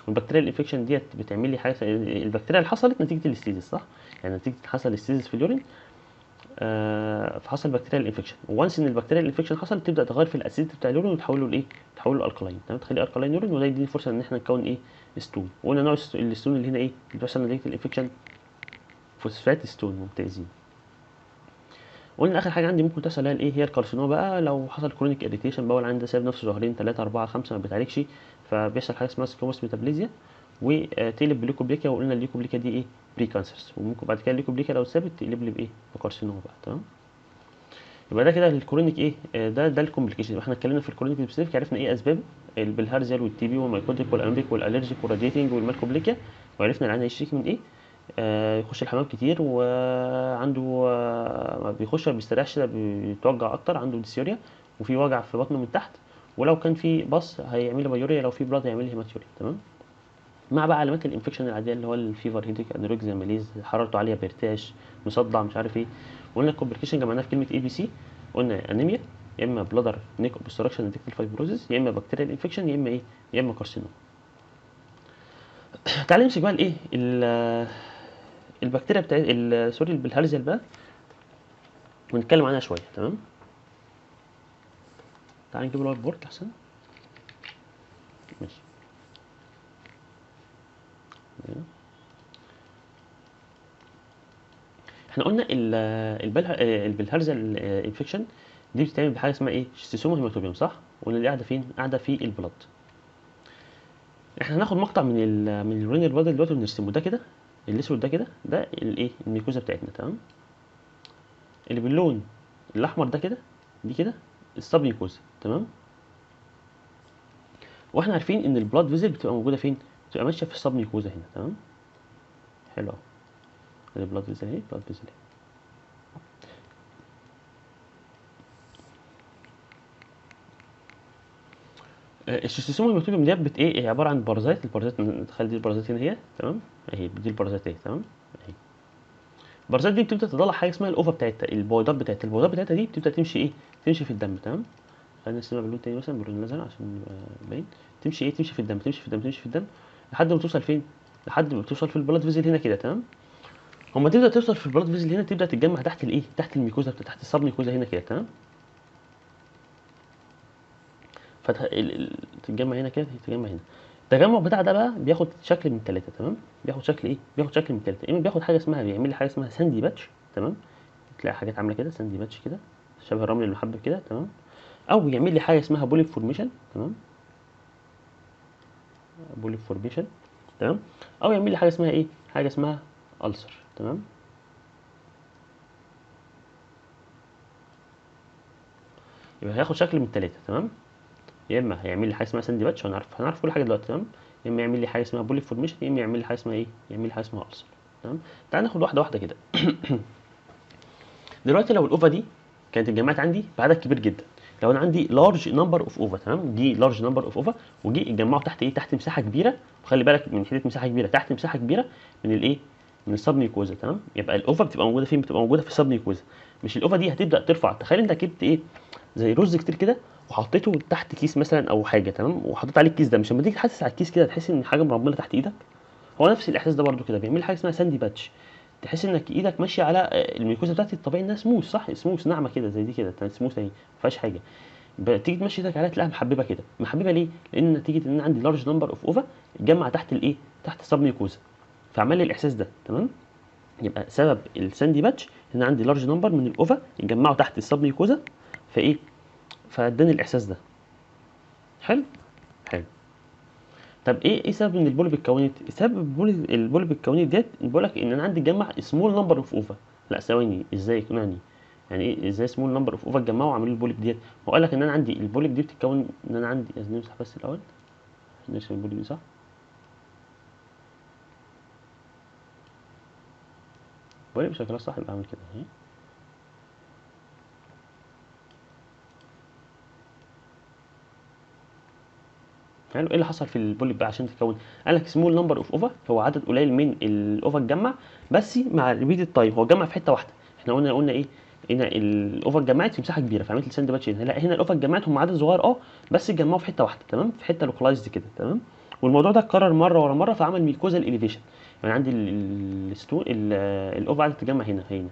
Speaker 1: البكتيريال انفكشن ديت بتعمل لي حاجه البكتيريا اللي حصلت نتيجه الاستيزيس صح، يعني نتيجه حصل الاستيزيس في اليورين. فحصل بكتيريال انفكشن، وانس ان البكتيريال انفكشن حصل تبدا تغير في الاسيد بتاع اليورين وتحوله لايه تحوله الكلاين. تمام. تخليه الكلاين يورين وده يديني فرصه ان احنا نكون ايه ستون. وقلنا نوع الستون اللي هنا ايه اللي بيحصل نتيجه الانفكشن فوسفات ستون. ممتازين. قلنا اخر حاجه عندي ممكن تحصل هي الكارسينوما بقى لو حصل كرونيك اريتيشن بقى والعيان ده سايب نفسه شهرين 3 4 5 ما بيتعالجش فبيحصل حاجه اسمها سكوموس ميتابليزيا وتقلب بليكوبليكيا. وقلنا الليكوبليكيا دي ايه بري كانسرز، وممكن بعد كده الليكوبليكيا لو اتثبت تقلب لي بايه بكارسينوما بقى. تمام. يبقى ده كده الكرونيك ايه ده الكومبليكيشن. احنا اتكلمنا في الكرونيك سبيسيفيك عرفنا ايه اسباب البلهارزيال والتي بي والمايكوتيك والامبيك والالرجيك والراديتنج والمالكوبليكيا، وعرفنا العيان هيشتكي من ايه. يخش الحمام كتير وعنده ما بيخش ما بيستريحش بيتوجع اكتر، عنده ديسيوريا وفي وجع في بطنه من تحت، ولو كان في بص هيعمل لي بايوريا، لو في بلاد هيعمل لي هيماتوريا. تمام. مع بقى علامات الانفكشن العاديه اللي هو الفيفر هيديك انوركسيا ماليز حرارته عاليه بيرتعش مصدع مش عارف ايه. وقلنا الكومبليكيشن جمعناها في كلمه اي بي سي. قلنا انيميا يا اما بلادر نيك اوبستراكشن نتيجه الفايبروزيس يا اما بكتيريال انفكشن يا اما ايه يا اما كارسينوم. تعالى نمسك بقى الايه البكتيريا بتاع سوري البلهارزيال بقى ونتكلم عنها شويه. تمام. تعالى نجيب الوايت بورد احسن. ماشي. احنا قلنا البلهارزيال انفكشن دي بتتعمل بحاجه اسمها ايه شيستوسوما هيماتوبيوم صح. وقلنا دي قاعده فين؟ قاعده في البلد. احنا هناخد مقطع من الرينال بلاد دلوقتي ونرسمه. ده كده الاسود ده كده ده الايه الميكوزا بتاعتنا. تمام. اللي باللون الاحمر ده كده دي كده السب ميكوزا. تمام. واحنا عارفين ان البلاد فيزل بتبقى موجوده فين؟ بتبقى ماشيه في السب ميكوزا هنا. تمام. حلو اهو. البلاد فيزل اهي بلاد فيزل اهي. الشيستوسوما هيماتوبيوم ديت ايه هي عباره عن بارازيت. البارازيت نتخيل دي البارازيت هنا هي. تمام. اهي دي البارازيت اهي. تمام. اهي البارازيت دي بتبدا تطلع حاجه اسمها الاوفا بتاعتها، البويضات بتاعتها دي بتبدا تمشي ايه تمشي في الدم. تمام. خلينا نرسمها باللون تاني مثلا باللون الازرق عشان يبقى باين. تمشي ايه تمشي في الدم تمشي في الدم تمشي في الدم لحد ما توصل فين؟ لحد ما توصل في البلاد فيزل هنا كده. تمام. اما تبدا توصل في البلاد فيزل هنا تبدا تتجمع تحت الايه تحت الميكوزا تحت السب ميكوزا هنا كده. تمام. فتح تتجمع هنا كده تتجمع هنا. التجمع بتاع ده بقى بياخد شكل من ثلاثه. تمام. بياخد شكل ايه بياخد شكل من ثلاثه. اما بياخد حاجه اسمها بيعمل لي حاجه اسمها ساندي باتش. تمام. تلاقي حاجات عامله كده ساندي باتش كده شبه الرمل المحبب كده. تمام. او يعمل لي حاجه اسمها بوليب فورميشن. تمام. بوليب فورميشن. تمام. او يعمل لي حاجه اسمها ايه حاجه اسمها ألسر. تمام. يبقى هياخد شكل من ثلاثه. تمام. يا اما هيعمل لي حاجه اسمها ساندي باتش هنعرف كل حاجه دلوقتي. تمام. يا اما يعمل لي حاجه اسمها بوليب فورميشن يا اما يعمل لي حاجه اسمها ايه يعمل لي حاجه اسمها ألسر. تمام. تعال ناخد واحده واحده كده. دلوقتي لو الاوفا دي كانت اتجمعت عندي بعدد كبير جدا. لو انا عندي لارج نمبر اوف اوفا، تمام، دي لارج نمبر اوف اوفا، وجي اتجمعوا تحت ايه، تحت مساحه كبيره، وخلي بالك من حته مساحه كبيره، تحت مساحه كبيره من الايه، من السبنيوكوزا، تمام. يبقى الاوفا بتبقى موجوده فين؟ بتبقى موجوده في السبنيوكوزا. مش الاوفا دي هتبدا ترفع، تخيل انت جبت ايه، زي رز كتير كده، وحطيته تحت كيس مثلا او حاجه، تمام، وحطيت عليه الكيس ده، مش لما تيجي تحسس على الكيس كده تحس ان حاجه مرمله تحت ايدك؟ هو نفس الاحساس ده برده كده بيعمل حاجه اسمها ساندي باتش. تحس انك ايدك ماشيه على الميكوزا بتاعتي الطبيعي انها سموث، صح، سموث ناعمه كده زي دي كده، سموث اهي ما فيهاش حاجه. تيجي تمشي ايدك عليها تلاقيها محببه كده. محببه ليه؟ لان نتيجه ان انا عندي لارج نمبر اوف اوفا اتجمع تحت الايه، تحت السب ميكوزا، فعمل لي الاحساس ده، تمام. يبقى سبب الساندي باتش ان عندي لارج نمبر من الاوفا اتجمعوا تحت السب ميكوزا، فايه، فاداني الاحساس ده. حلو. حلو. طب ايه سبب ان البوليب اتكونت؟ سبب البوليب اتكونت ديت بقول لك ان انا عندي اتجمع سمول نمبر اوف اوفا. لا ثواني، ازاي يقنعني؟ يعني ايه ازاي سمول نمبر اوف اوفا اتجمعوا وعملوا البوليب ديت؟ هو قال لك ان انا عندي البوليب دي بتتكون ان انا عندي، لازم نمسح بس الاول، نرسم البوليب دي صح. البوليب شكلها صح، يبقى اعمل كده اهي. حلو. ايه اللي حصل في البوليب بقى عشان تتكون؟ قال لك سمول نمبر اوف اوفا، هو عدد قليل من الاوفا اتجمع، بس مع ريبيتد تايم هو اتجمع في حته واحده. احنا قلنا ايه، هنا الاوفا اتجمعت في مساحه كبيره فعملت الساند باتش هنا، لا هنا الاوفا اتجمعت هم عدد صغير بس اتجمعوا في حته واحده، تمام، في حته لوكلايزد كده، تمام. والموضوع ده اتكرر مره ورا مره فعمل ميكوزال اليفيشن. يعني عندي الستون الاوفا قعدت تتجمع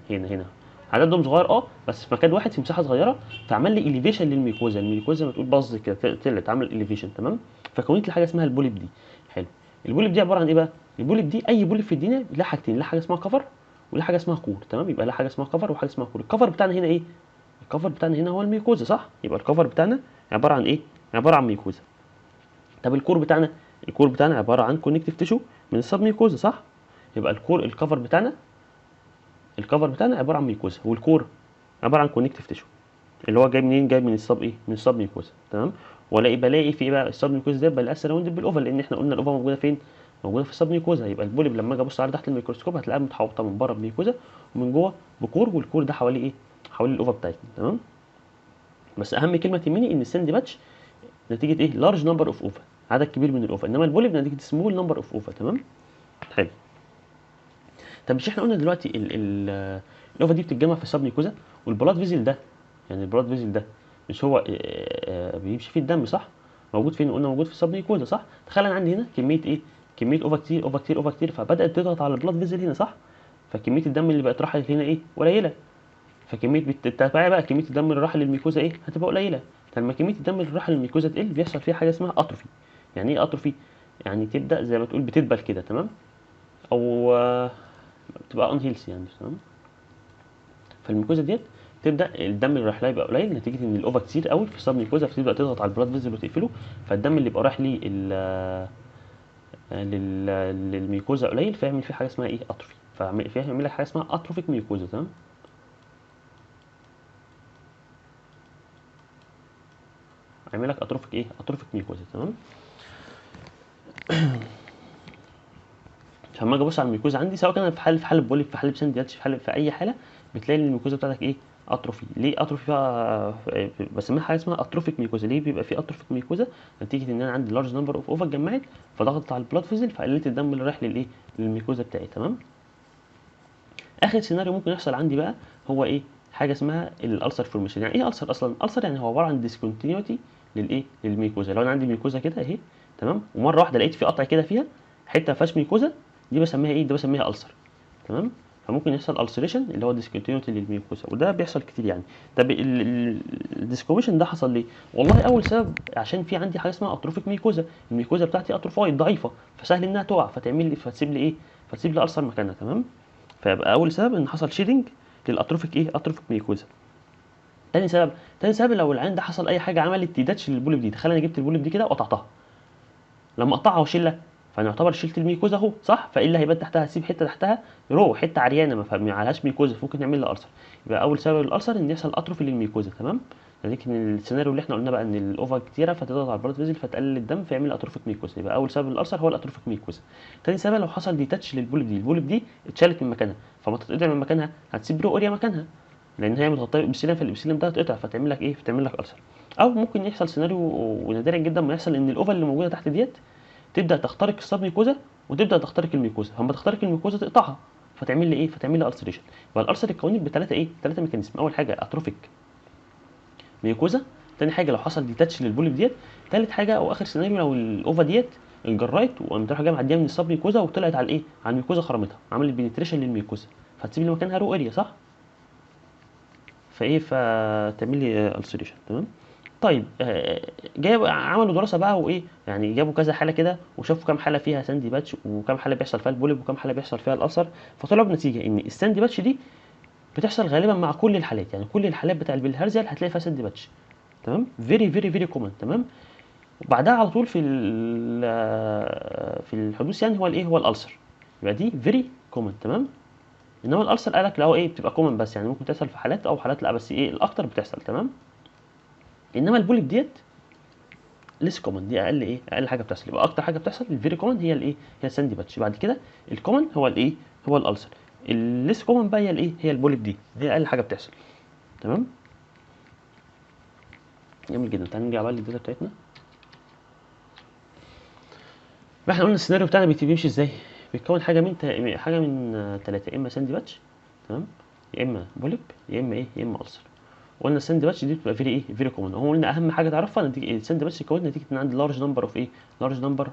Speaker 1: هنا عددهم صغير بس في مكان واحد في مساحه صغيره، فعمل لي اليفيشن للميكوزا. الميكوزا ما تقول باظ كده، طلعت عمل اليفيشن، تمام. فكونت لي حاجه اسمها البوليب دي. حلو. البوليب دي عباره عن ايه بقى؟ البوليب دي اي بوليب في الدنيا لها حاجتين، لها حاجه اسمها كفر ولها حاجه اسمها كور، تمام. يبقى لها حاجه اسمها كفر وحاجه اسمها كور. الكفر بتاعنا هنا ايه؟ الكفر بتاعنا هنا هو الميكوزا، صح. يبقى الكفر بتاعنا عباره عن ايه؟ عباره عن ميكوزا. طب الكور بتاعنا، الكور بتاعنا عباره عن كونكتيف تيشو من السب ميكوزا، صح. يبقى الكور، الكفر بتاعنا، الكفر بتاعنا عباره عن ميكوزا، والكور عباره عن كونكتيف تيشو اللي هو جاي منين؟ جاي من السب ايه، من السب ميكوزا، تمام. ولا بلاقي في ايه بقى؟ السب ميكوزا ده بلاقيها سراوندد بالاوفا، لان احنا قلنا الاوفا موجوده فين؟ موجوده في السب ميكوزا. يبقى البوليب لما اجي ابص عليه تحت الميكروسكوب هتلاقيها متحوطه من بره بميكوزا ومن جوه بكور، والكور ده حواليه ايه؟ حوالي الاوفا بتاعتنا، تمام. بس اهم كلمه تهمني ان الساند باتش نتيجه ايه؟ لارج نمبر اوف اوفا، عدد كبير من الاوفا، انما البوليب نتيجه سمول نمبر اوف اوفا، تمام. حلو. طب مش احنا قلنا دلوقتي الاوفا دي بتتجمع في السب ميكوزا، والبلاد فيزل ده، يعني البلاد فيزل ده مش هو بيمشي فيه الدم، صح؟ موجود فين؟ قلنا موجود في السب ميكوزا، صح. تخيل انا عندي هنا كميه ايه؟ كميه اوفا كتير، اوفا كتير، اوفا كتير، فبدات تضغط على البلاد فيزل هنا، صح. فكميه الدم اللي بقت رايحه هنا ايه؟ قليله. فكميه بالتبعيه بقى كميه الدم اللي رايحه للميكوزا ايه؟ هتبقى قليله. فلما كميه الدم اللي رايحه للميكوزا تقل بيحصل فيها حاجه اسمها اتروفي. يعني ايه اتروفي؟ يعني تبدا زي ما تقول بتدبل كده، تمام، او بتبقى ان هيلثي يعني، تمام. فالميكوزا ديت تبدا الدم اللي رايح لها يبقى قليل نتيجه ان الاوفا كتير قوي في السب ميكوزا، فتبدا تضغط على البلاد فيزل وتقفله، فالدم اللي يبقى رايح للميكوزا قليل، فيعمل فيه حاجه اسمها ايه؟ اتروفي. فيعمل لك حاجه اسمها اتروفيك ميكوزا، تمام. هيعمل لك اتروفيك ايه؟ اتروفيك ميكوزا، تمام. فلما اجي ابص على الميكوزا عندي، سواء كان في حاله بوليب، في حاله ساندياتش، في اي حاله، بتلاقي ان الميكوزا بتاعتك ايه؟ اتروفي. ليه اتروفي بقى؟ بسميها حاجه اسمها اتروفيك ميكوزا. ليه بيبقى في اتروفيك ميكوزا؟ نتيجه ان انا عندي لارج نمبر اوف اوفا اتجمعت، فضغطت على البلاد فيزل، فقللت الدم اللي رايح للايه؟ للميكوزا بتاعي، تمام. اخر سيناريو ممكن يحصل عندي بقى هو ايه؟ حاجه اسمها الالسر فورميشن. يعني ايه السر اصلا؟ الالسر يعني هو عباره عن ديسكونتينيوتي للايه؟ للميكوزا. لو انا عندي ميكوزا كده اهي، تمام، ومره واحده لقيت في قطع كده فيها حته ما فيهاش ميكوزا، دي بسميها ايه؟ دي بسميها السر، تمام. فممكن يحصل السريشن اللي هو ديسكونتينيوتي للميكوزا، وده بيحصل كتير يعني. طب الديسكوميشن ده حصل ليه؟ والله اول سبب عشان في عندي حاجه اسمها اتروفيك ميكوزا. الميكوزا بتاعتي اتروفايد ضعيفه، فسهل انها تقع، فتعمل لي، فتسيب لي ايه؟ فتسيب لي السر مكانها، تمام. فيبقى اول سبب ان حصل شيدنج للاتروفيك ايه؟ اتروفيك ميكوزا. تاني سبب لو العين ده حصل اي حاجه عملت ديتاتش للبوليب دي. تخيل انا جبت البوليب دي كده وقطعتها، لما اقطعها واشيلها فانا يعتبر شلت الميكوزا اهو، صح. فايه اللي هيبان تحتها؟ هسيب حته تحتها رو، حته عريانه ما عليهاش ميكوزا، فممكن نعمل لها السر. يبقى اول سبب للالسر ان يحصل اتروفي للميكوزا، تمام. لكن السيناريو اللي احنا قلنا بقى ان الاوفا كتيره فتضغط على البلاد فيزل فتقلل الدم فيعمل اتروفيك ميكوزا. يبقى اول سبب للالسر هو الاتروفيك ميكوزا. تاني سبب لو حصل ديتاتش للبوليب دي، البوليب دي اتشالت من مكانها، فما تتقطع من مكانها هتسيب رو اريا مكانها، لان هي متغطيه بابسيلين، فالابسيلين ده هتقطع فتعمل لك ايه، فتعمل لك ألسر. او ممكن يحصل سيناريو ونادرا جدا ما يحصل ان الاوفا اللي موجوده تحت ديت تبدا تخترق السب ميكوزا وتبدا تخترق الميكوزا، فلما تخترق الميكوزا تقطعها فتعمل لي ايه، فتعمل لي السريشن. يبقى الالسر اتكونت بثلاثه ايه، ثلاثه ميكانيزم. اول حاجه اتروفيك ميكوزا، تاني حاجه لو حصل ديتاتش للبوليب ديت، تالت حاجه او اخر سيناريو لو الاوفا ديت انجرايت وقامت رايحه جايه معديه من السب ميكوزا وطلعت على الايه، على الميكوزا خرمتها، عملت بنتريشن للميكوزا، فتسيب لي مكانها رو اريا صح، فايه فتعمل لي السريشن تمام. طيب جاب عملوا دراسه بقى وايه، يعني جابوا كذا حاله كده وشافوا كام حاله فيها ساندي باتش وكام حاله بيحصل فيها البوليب وكام حاله بيحصل فيها الالسر، فطلعوا بنتيجه ان الساندي باتش دي بتحصل غالبا مع كل الحالات، يعني كل الحالات بتاع البلهارزيال هتلاقي فيها ساندي باتش تمام، فيري فيري فيري كومن تمام. وبعدها على طول في الحدوث يعني هو الايه، هو الالسر، يبقى دي فيري كومن تمام. انما الالسر قالك لا هو ايه، بتبقى كومن بس يعني ممكن تحصل في حالات او حالات لا، بس ايه الاكتر بتحصل تمام. انما البوليب ديت ليس كومن، دي اقل ايه، اقل حاجه بتحصل. يبقى اكتر حاجه بتحصل الفيري كومن هي الايه، هي الساندي باتش، بعد كده الكومن هو الايه، هو الالسر. الليس كومن بقى هي الايه، هي البوليب دي اقل حاجه بتحصل تمام. جميل جدا، تعالى نرجع بقى للداتا بتاعتنا. بقى احنا قلنا السيناريو بتاعنا بيمشي ازاي، بيتكون حاجه من حاجه من ثلاثه، يا اما ساندي باتش تمام، يا اما بوليب، يا اما ايه، يا اما السر. قلنا الساند باتش دي بتبقى فيري ايه، فيري كومن. هو قلنا اهم حاجه تعرفها نتيجه الساند باتش اتكونت نتيجه ان عندي لارج نمبر اوف ايه، لارج نمبر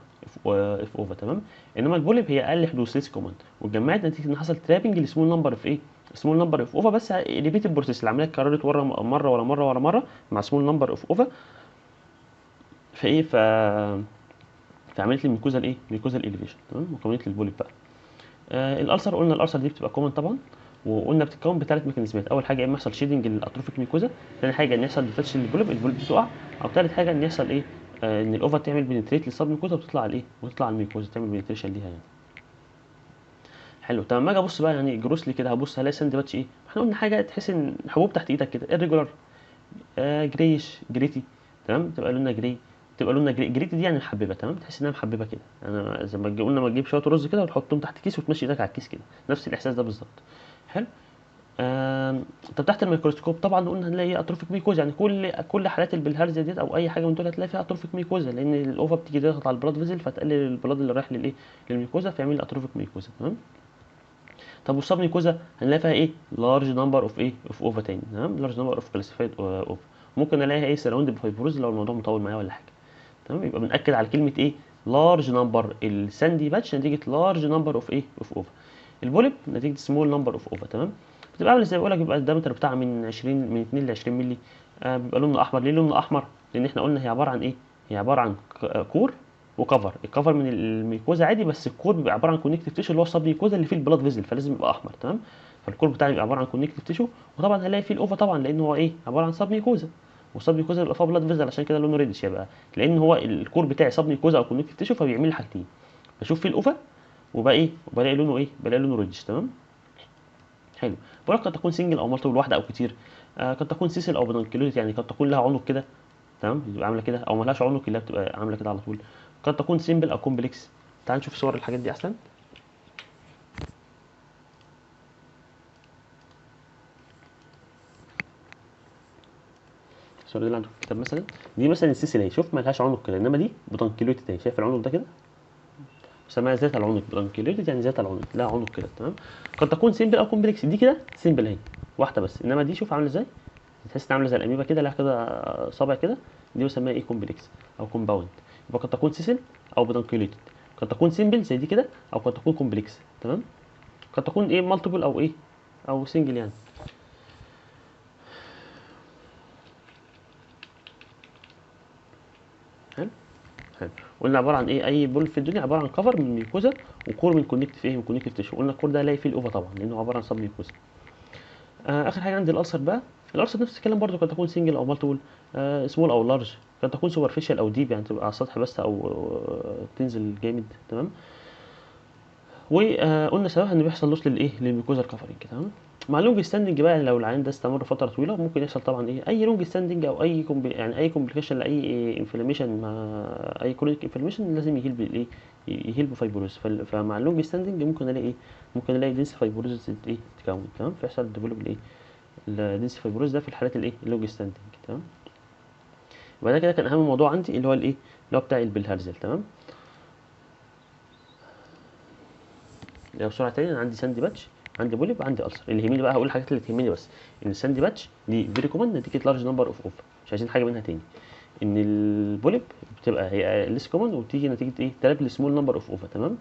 Speaker 1: اوف اوفا تمام. انما البوليب هي اقل حدوث ليس كومن، واتجمعت نتيجه ان حصل ترابنج لسمول نمبر اوف ايه، سمول نمبر اوف اوفا، بس ريبيت البروسيس، العمليه اتكررت مره ورا مره ورا مره مع سمول نمبر اوف اوفا، فايه فعملت لي ميكوزا الايه، ميكوزا الاليفيشن تمام، وكونت لي البوليب بقى. الالسر قلنا الالسر دي بتبقى كومن طبعا، وقلنا بتتكون بثلاث ميكانيزمات. اول حاجه اما يحصل شيدنج للاتروفيك ميكوزا، ثاني حاجه ان يحصل ديتاتش للبوليب، البوليب تقع، او ثالث حاجه ان يحصل ايه، ان الاوفا تعمل بنتريت للسب ميكوزا وتطلع على ايه، وتطلع على الميكوزا تعمل بنتريشن ليها يعني. حلو تمام. اجي ابص بقى يعني جروسلي كده، هبص هلاقي ساند باتش ايه، احنا قلنا حاجه تحس ان حبوب تحت ايدك كده irregular، جريش جريتي تمام، تبقى لونها جري، تبقى لونها جريتي دي يعني محببه تمام، تحس انها محببه كده. انا زي ما قلنا ما تجيب شويه رز كده وتحطهم تحت كيس وتمشي ايدك على الكيس كده، نفس الاحساس ده بالظبط. حلو. طب تحت الميكروسكوب طبعا قلنا هنلاقي اتروفيك ميكوزا، يعني كل حالات البلهارزيا ديت او اي حاجه من دول هتلاقي فيها اتروفيك ميكوزا، لان الاوفا بتيجي تضغط على البلاد فيزل فتقلل البلاد اللي رايح للايه، للميكوزا، فيعمل لي اتروفيك ميكوزا تمام. طب والسب ميكوزا هنلاقي فيها ايه، لارج نمبر اوف ايه، اوف اوفا تاني تمام، لارج نمبر اوف كلاسيفايد اوفا. ممكن الاقيها ايه، سراوند بفايبروز لو الموضوع مطول معايا ولا حاجه تمام. يبقى بنأكد على كلمه ايه، لارج نمبر، الساندي باتش نتيجه لارج نمبر اوف ايه، اوف اوفا. البوليب نتيجه سمول نمبر اوف اوفا تمام. بتبقى عامله ازاي، بقول لك بيبقى الدايمتر بتاعها من 20 من 2 ل 20 مللي. بيبقى لونه احمر. ليه لونه احمر، لان احنا قلنا هي عباره عن ايه، هي عباره عن كور وكفر. الكفر من الميكوزا عادي، بس الكور بيبقى عباره عن كونكتيف تيشو اللي هو السب ميكوزا اللي فيه البلاد فيزل، فلازم يبقى احمر تمام. فالكور بتاعي بيبقى عباره عن كونكتيف تيشو، وطبعا هنلاقي فيه الاوفا طبعا لان هو ايه، عباره عن سب ميكوزا، والسب ميكوزا بيبقى فيها بلاد فيزل عشان كده لونه ريدش يبقى، لان هو الكور بتاعي سب ميكوزا او كونكتيف تيشو، فبيعمل لي حاجتين، بشوف فيه الاوفا وبقى ايه، وبلاقي لونه ايه، بلاقي لونه ريدش تمام. حلو. بقول لك قد تكون سنجل او مالتيبل، واحده او كتير. قد تكون سيسل او بنانكيلوزيت، يعني قد تكون لها عنق كده تمام، بتبقى عامله كده، او ملهاش عنق اللي هي بتبقى عامله كده على طول. قد تكون سيمبل او كومبلكس. تعال نشوف صور الحاجات دي احسن. الصور دي اللي عندك في الكتاب مثلا، دي مثلا السيسل اهي، شوف ملهاش عنق كده، انما دي بتنكيلوتد اهي، شايف العنق ده كده، بسميها ذات العنق، بتنكيلوتد يعني ذات العنق، لها عنق كده تمام. قد تكون سيمبل او كومبلكس، دي كده سيمبل اهي واحده بس، انما دي شوف عامله ازاي، تحس انها عامله زي الاميبا كده، لها كده صابع كده، دي بسميها ايه، كومبلكس او كومباوند. يبقى قد تكون سيسل او بتنكيلوتد، قد تكون سيمبل زي دي كده، او قد تكون كومبلكس تمام. قد تكون ايه، مالتيبل او ايه، او سنجل يعني. حلو. حلو. قلنا عباره عن ايه، اي بول في الدنيا عباره عن كفر من ميكوزا وكور من كونكتيف ايه، من كونكتيف تيشو. قلنا الكور ده هلاقي فيه الاوفا طبعا لانه عباره عن سب ميكوزا. اخر حاجه عندي الالسر بقى. الالسر نفس الكلام برضو، قد تكون سنجل او مالتيبل، سمول او لارج، قد تكون سوبرفيشال او ديب يعني تبقى على السطح بس، او تنزل جامد تمام. وقلنا سببها ان بيحصل لوس للايه، للميكوزا الكفرنج تمام. مع اللونج ستاندنج بقى، لو العيان ده استمر فتره طويله ممكن يحصل طبعا ايه، اي لونج ستاندنج او اي يعني اي كومبليكيشن لاي انفلاميشن، مع اي كرونيك انفلاميشن لازم يهيل بالايه، يهيل بفايبروز. فمع اللونج ستاندنج ممكن الاقي ايه، ممكن الاقي دينس فايبروز ايه تكون تمام، فيحصل ديفلوب الايه، الدنس فايبروز ده في الحالات الايه اللونج ستاندنج. تمام. يبقى ده كده كان اهم موضوع عندي اللي هو الايه اللي هو بتاع البلهارزل. تمام. لو بسرعه تاني، انا عندي ساندي باتش، عندي بوليب، عندي ألسر. اللي يهمني بقى هقول الحاجات اللي تهمني بس، ان الساندي باتش دي فيري كومن نتيجه لارج نمبر اوف اوفر، مش عايزين حاجه منها تاني. ان البوليب بتبقى هي ليس كومن وبتيجي نتيجه ايه ترابل سمول نمبر اوف اوفر. تمام.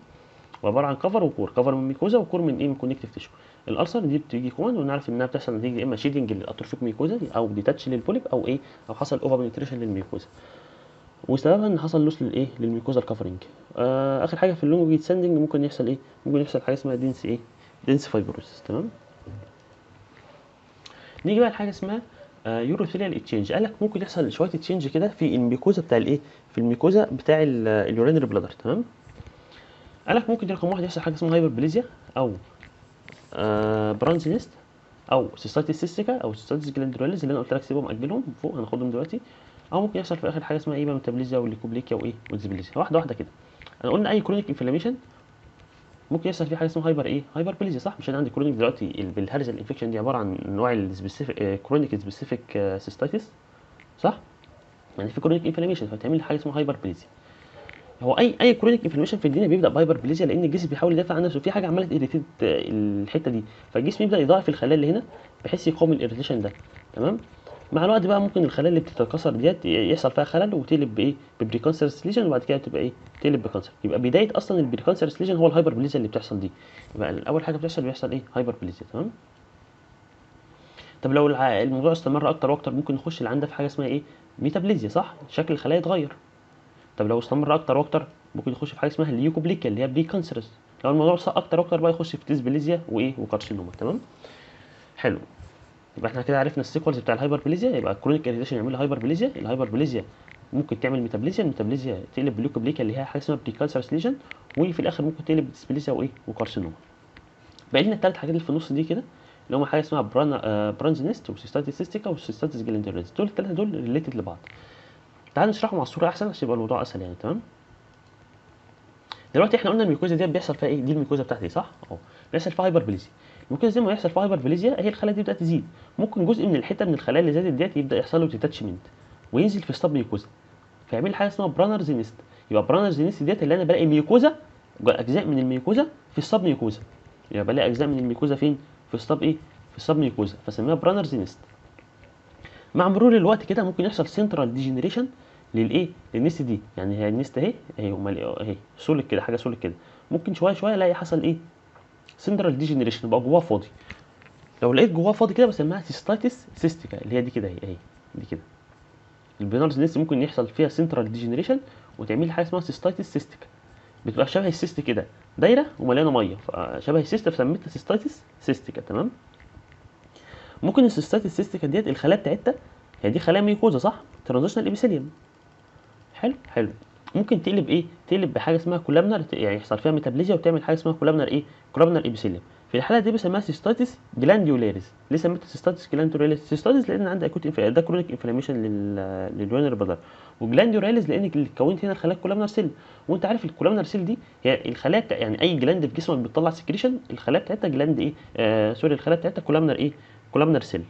Speaker 1: وعباره عن كفر وكور، كفر من ميكوزا وكور من ايه من كونكتيف تيشو. الالسر دي بتيجي كومن ونعرف انها بتحصل نتيجه يا اما شيدنج للاتروفيك ميكوزا او ديتاتش للبوليب او ايه او حصل اوفر بنتريشن للميكوزا، وسببها ان حصل لوس للايه للميكوزا الكفرنج. اخر حاجه في اللونج ساندنج ممكن يحصل ايه ممكن يحصل حاجه اسمها دنس ايه دنس فايبروسيس. تمام. نيجي بقى لحاجه اسمها يوروثيليال اتشينج. قال لك ممكن يحصل شويه اتشينج كده في الميكوزا بتاع الايه في الميكوزا بتاع اليورينري بلادر. تمام. قال لك ممكن رقم واحد يحصل حاجه اسمها هايبربليزيا او برانز نيست او سيستايتس سيستيكا او سيستايتس جلاندولاريز اللي انا قلت لك سيبهم اجلهم فوق هناخدهم دلوقتي. او ممكن يحصل في الاخر حاجه اسمها ايه بقى ميتابليزيا والليكوبليكيا وايه والزبليزيا. واحده واحده كده. انا قلنا اي كرونيك انفلاميشن ممكن يحصل فيه حاجه اسمها هايبر بليزيا، صح؟ مش انا عندي كرونيك دلوقتي بالهرزه الانفكشن دي عباره عن نوع السبيسيفيك كرونيك سبيسيفيك سيستايتس، صح؟ يعني في كرونيك انفلاميشن فتعمل حاجه اسمها هايبر بليزيا. هو اي كرونيك انفلاميشن في الدنيا بيبدا بهايبر بليزيا لان الجسم بيحاول يدافع عن نفسه، في حاجه عماله تيريتيت الحته دي، فالجسم يبدا يضاعف الخلايا اللي هنا بحيث يقاوم الاريتيشن ده. تمام. مع الوقت بقى ممكن الخلايا اللي بتتكسر ديت يحصل فيها خلل وتقلب بايه ببريكانسرس ليجن، وبعد كده تبقى ايه تقلب بكانسر. يبقى بدايه اصلا البريكانسرس ليجن هو الهايبر بليزيا اللي بتحصل دي. يبقى اول حاجه بيحصل ايه هايبر بليزيا. تمام. طب لو الموضوع استمر اكتر واكتر ممكن نخش اللي عندها في حاجه اسمها ايه ميتابليزيا، صح؟ شكل الخلايا يتغير. طب لو استمر اكتر واكتر ممكن يخش في حاجه اسمها الليوكوبليكيا اللي هي بري كانسرس. لو الموضوع صار اكتر واكتر بقى يخش في ديسبليزيا وايه وكارسينوما. تمام. حلو. يبقى احنا كده عرفنا السيكونس بتاع الهايبربليزيا. يبقى الكرونيك اريتيشن يعمل هايبربليزيا، الهايبربليزيا ممكن تعمل ميتابليزيا، الميتابليزيا تقلب بليوكوبليكيا اللي هي حاجه اسمها بري كانسرس ليجن، وفي الاخر ممكن تقلب ديسبليزيا وايه وكارسينوما. باقي لنا الثلاث حاجات اللي في النص دي كده اللي هم حاجه اسمها برانز نيست وسيستاتيس سيستيكا وسيستاتيس جلاندولاريز. دول الثلاثه دول ريليتد لبعض. تعال نشرحهم على الصوره احسن عشان يبقى الموضوع اسهل يعني. تمام. دلوقتي احنا قلنا الميكوزا ديت بيحصل فيها ايه؟ دي الميكوزا بتاعتي، صح؟ اهو. بيحصل فيها هايبربليزيا. الميكوزا زي ما يحصل فيها هايبربليزيا هي الخلايا دي بدات تزيد، ممكن جزء من الحته من الخلايا اللي زادت ديت يبدا يحصل له ديتاتشمنت وينزل في السب ميكوزا فيعمل لي حاجه اسمها برانرز نيست. يبقى برانرز نيست ديت اللي انا بلاقي ميكوزا اجزاء من الميكوزا في السب ميكوزا. يبقى بلاقي اجزاء من الميكوزا فين؟ في السب ايه؟ في السب ميكوزا فسميها برانرز نيست. مع مرور الوقت كده ممكن يحصل سنترال ديجنريشن للايه للنست دي. يعني هي النست اهي امال اهي سولك كده حاجه سولك كده، ممكن شويه شويه الاقي حصل ايه سنترال ديجنريشن بقى جواه فاضي. لو لقيت جواه فاضي كده بسميها سيستايتس سيستيكا اللي هي دي كده اهي دي كده. البينارز نست ممكن يحصل فيها سنترال ديجنريشن وتعمل لي حاجه اسمها سيستايتس سيستيكا، بتبقى شبه السيست كده دايره ومليانه ميه فشبه السيست فسميتها سيستايتس سيستيكا. تمام. ممكن السيستايتس سيستيكا ديت الخلايا بتاعتها هي دي خلايا ميكوزا، صح؟ ترانزيشنال ابيثيليوم. حلو. ممكن تقلب ايه تقلب بحاجه اسمها كولامنر، يعني يحصل فيها ميتابليزيا وتعمل حاجه اسمها كولامنر ايه كولامنر ابيثيليوم. في الحاله دي بسميها سيستايتس جلانديولاريز. ليه سميتها سيستايتس جلانديولاريز؟ سيستايتس لان عندي اكوت ده كرونيك انفلاميشن للوينر بلادر، وجلانديولاريز لان اللي كونت هنا الخلايا الكولامنر سيل. وانت عارف الكولامنر سيل دي هي الخلايا يعني اي جلاند في جسمك بتطلع سكريشن الخلايا بتاعتها جلاند ايه سوري الخلايا بتاعتها كولامنر ايه كولامنر سيل.